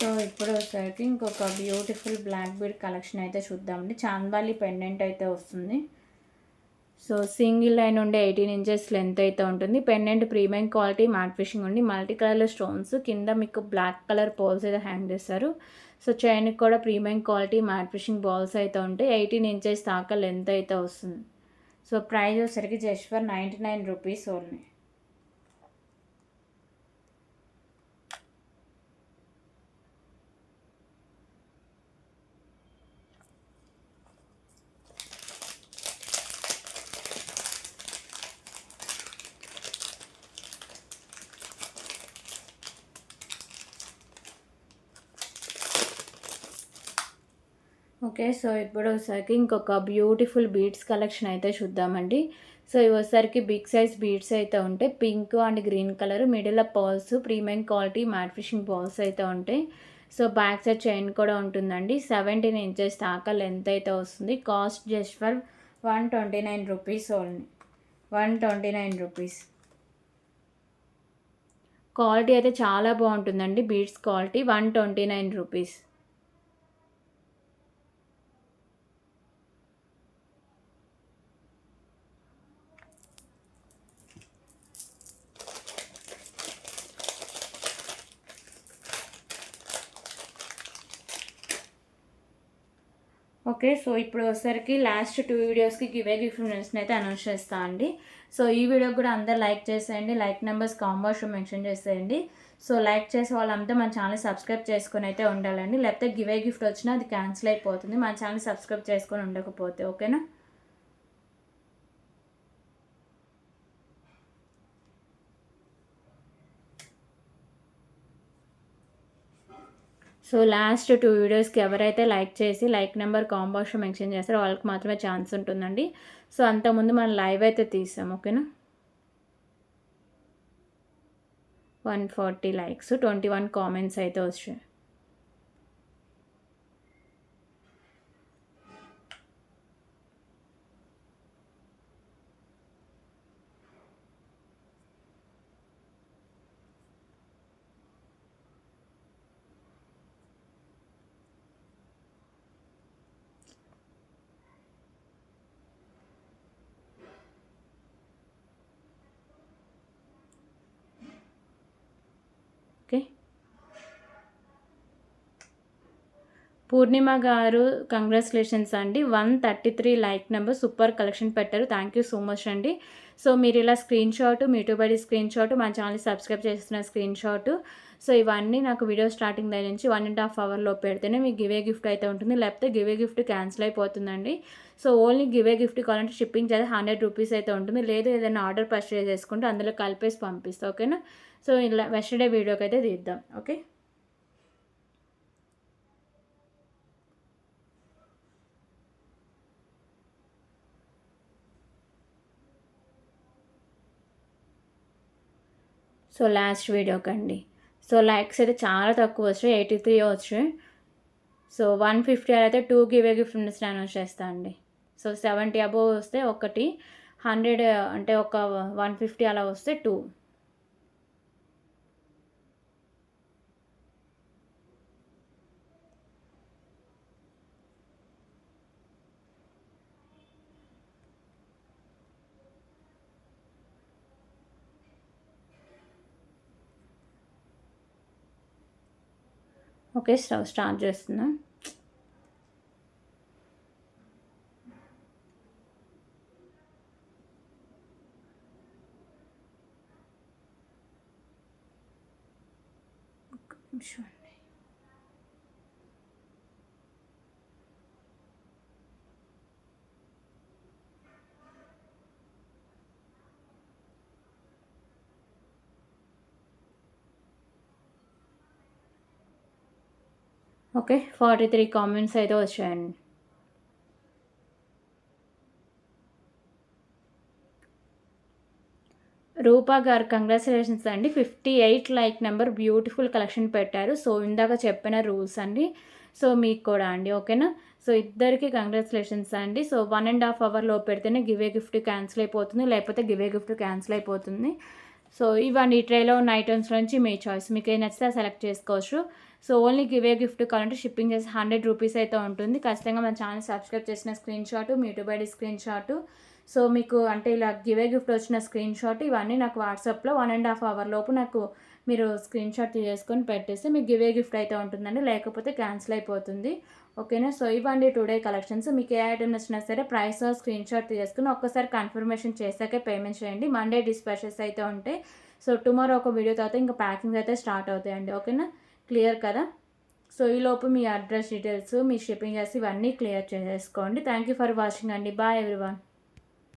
సో ఇప్పుడు వచ్చేసరికి ఇంకొక బ్యూటిఫుల్ బ్లాక్ బీడ్ కలెక్షన్ అయితే చూద్దామండి. చాంద్బాలి పెండెంట్ అయితే వస్తుంది. సో సింగిల్ లైన్ ఉండే 18 ఇంచెస్ లెంత్ అయితే ఉంటుంది. Pendant premium quality matte fishing ఉండి మల్టీ కలర్లో స్టోన్స్ కింద మీకు బ్లాక్ కలర్ పోల్స్ అయితే హ్యాంగ్ చేస్తారు. సో చైన్కి కూడా premium quality matte fishing balls అయితే ఉంటాయి. 18 ఇంచెస్ దాకా లెంత్ అయితే వస్తుంది. సో ప్రైస్ వచ్చేసరికి just for 99 rupees only. Okay. So ఇప్పుడు వచ్చేసరికి ఇంకొక బ్యూటిఫుల్ బీడ్స్ కలెక్షన్ అయితే చూద్దామండి. సో ఇవి వచ్చేసరికి బిగ్ సైజ్ బీడ్స్ అయితే ఉంటాయి. పింక్ అండ్ గ్రీన్ కలర్ మిడిల్లో pearls premium quality matte fishing balls అయితే ఉంటాయి. సో బ్యాక్ సైడ్ చైన్ కూడా ఉంటుందండి. 17 ఇంచెస్ దాకా లెంత్ అయితే వస్తుంది. Cost just for 129 rupees only. 129 rupees. Quality అయితే చాలా బాగుంటుందండి. Beads quality 129 rupees. Okay. So ఇప్పుడు వచ్చేసరికి లాస్ట్ 2 వీడియోస్కి గివే గిఫ్ట్ విన్నర్స్ని అయితే అనౌన్స్ చేస్తా అండి. సో ఈ వీడియోకి కూడా అందరు లైక్ చేసేయండి. లైక్ నెంబర్స్ కాంబోస్లో మెన్షన్ చేసేయండి. సో లైక్ చేసే వాళ్ళంతా మన ఛానల్ సబ్స్క్రైబ్ చేసుకొని అయితే ఉండాలండి. లేకపోతే గివే గిఫ్ట్ వచ్చినా అది క్యాన్సిల్ అయిపోతుంది మన ఛానల్ సబ్స్క్రైబ్ చేసుకొని ఉండకపోతే. ఓకేనా? సో లాస్ట్ 2 వీడియోస్కి ఎవరైతే లైక్ చేసి లైక్ నెంబర్ కాంబోస్లో మెన్షన్ చేస్తారో వాళ్ళకి మాత్రమే ఛాన్స్ ఉంటుందండి. సో అంతకుముందు మనం లైవ్ అయితే తీసాం. ఓకేనా? 140 లైక్స్ 21 కామెంట్స్ అయితే వచ్చాయి. ఓకే. పూర్ణిమ గారు కంగ్రాచులేషన్స్ అండి. 133 లైక్ నెంబర్ సూపర్ కలెక్షన్ పెట్టారు. థ్యాంక్ యూ సో మచ్ అండి. సో మీరు ఇలా స్క్రీన్ షాట్ మీ యూట్యూబ్ ఐడి స్క్రీన్ షాట్ మా ఛానల్ సబ్స్క్రైబ్ చేస్తున్న స్క్రీన్ షాట్ సో ఇవన్నీ నాకు వీడియో స్టార్టింగ్ దగ్గర నుంచి 1.5 అవర్లో పెడితేనే మీకు గివే గిఫ్ట్ అయితే ఉంటుంది. లేకపోతే గివే గిఫ్ట్ క్యాన్సిల్ అయిపోతుందండి. సో ఓన్లీ గివే గిఫ్ట్ కావాలంటే షిప్పింగ్ చార్జ్ 100 రూపీస్ అయితే ఉంటుంది. లేదు ఏదైనా ఆర్డర్ పర్చేజ్ చేసుకుంటే అందులో కలిపేసి పంపిస్తాం. ఓకేనా? సో ఇలా వెస్టర్డే వీడియోకి అయితే తీద్దాం. ఓకే. సో లాస్ట్ వీడియోకి అండి. సో లైక్స్ అయితే చాలా తక్కువ వచ్చాయి. 83 వచ్చాయి. సో 150 అయితే 2 గివే గిఫ్ట్ అనౌన్స్ చేస్తా అండి. సో 70 అబోవ్ వస్తే ఒకటి, 100 అంటే ఒక 150 అలా వస్తే 2. ఓకే. స్టార్ట్ చేస్తున్నా. ఒక్క నిమిషం అండి. ఓకే. 43 కామెంట్స్ అయితే వచ్చాయండి. రూపా గారు కంగ్రాచులేషన్స్ అండి. 58 లైక్ నెంబర్ బ్యూటిఫుల్ కలెక్షన్ పెట్టారు. సో ఇందాక చెప్పిన రూల్స్ అండి. సో మీకు కూడా అండి ఓకేనా. సో ఇద్దరికి కంగ్రాచులేషన్స్ అండి. సో 1.5 అవర్లో పెడితేనే గివే గిఫ్ట్ క్యాన్సిల్ అయిపోతుంది, లేకపోతే గివే గిఫ్ట్ క్యాన్సిల్ అయిపోతుంది. సో ఇవన్నీ ఈ ట్రేలో ఉన్న ఐటమ్స్ నుంచి మీ చాయిస్, మీకు ఏం నచ్చితే సెలెక్ట్ చేసుకోవచ్చు. సో ఓన్లీ గివే గిఫ్ట్ కావాలంటే షిప్పింగ్ చేసి 100 రూపీస్ అయితే ఉంటుంది. ఖచ్చితంగా మన ఛానల్ సబ్స్క్రైబ్ చేసిన స్క్రీన్ షాట్, మీ YouTube ID screenshot, so మీకు అంటే ఇలా గివే గిఫ్ట్ వచ్చిన స్క్రీన్ షాట్ ఇవన్నీ నాకు వాట్సాప్లో 1.5 అవర్ లోపు నాకు మీరు స్క్రీన్ షాట్ చేసుకొని పెట్టేస్తే మీకు గివే గిఫ్ట్ అయితే ఉంటుందండి, లేకపోతే క్యాన్సిల్ అయిపోతుంది ఓకేనా. సో ఇవ్వండి టుడే కలెక్షన్స్. మీకు ఏ ఐటమ్ నచ్చినా సరే ప్రైస్ స్క్రీన్ షాట్ తీసుకుని ఒక్కసారి కన్ఫర్మేషన్ చేశాకే పేమెంట్ చేయండి. మండే డిస్పాచెస్ అయితే ఉంటాయి. సో టుమారో ఒక వీడియో తర్వాత ఇంకా ప్యాకింగ్ అయితే స్టార్ట్ అవుతాయండి ఓకేనా. క్లియర్ కదా. సో ఈలోపు మీ అడ్రస్ డీటెయిల్స్, మీ షిప్పింగ్ చేసి ఇవన్నీ క్లియర్ చేసేసుకోండి. థ్యాంక్ యూ ఫర్ వాచింగ్ అండి. Bye everyone.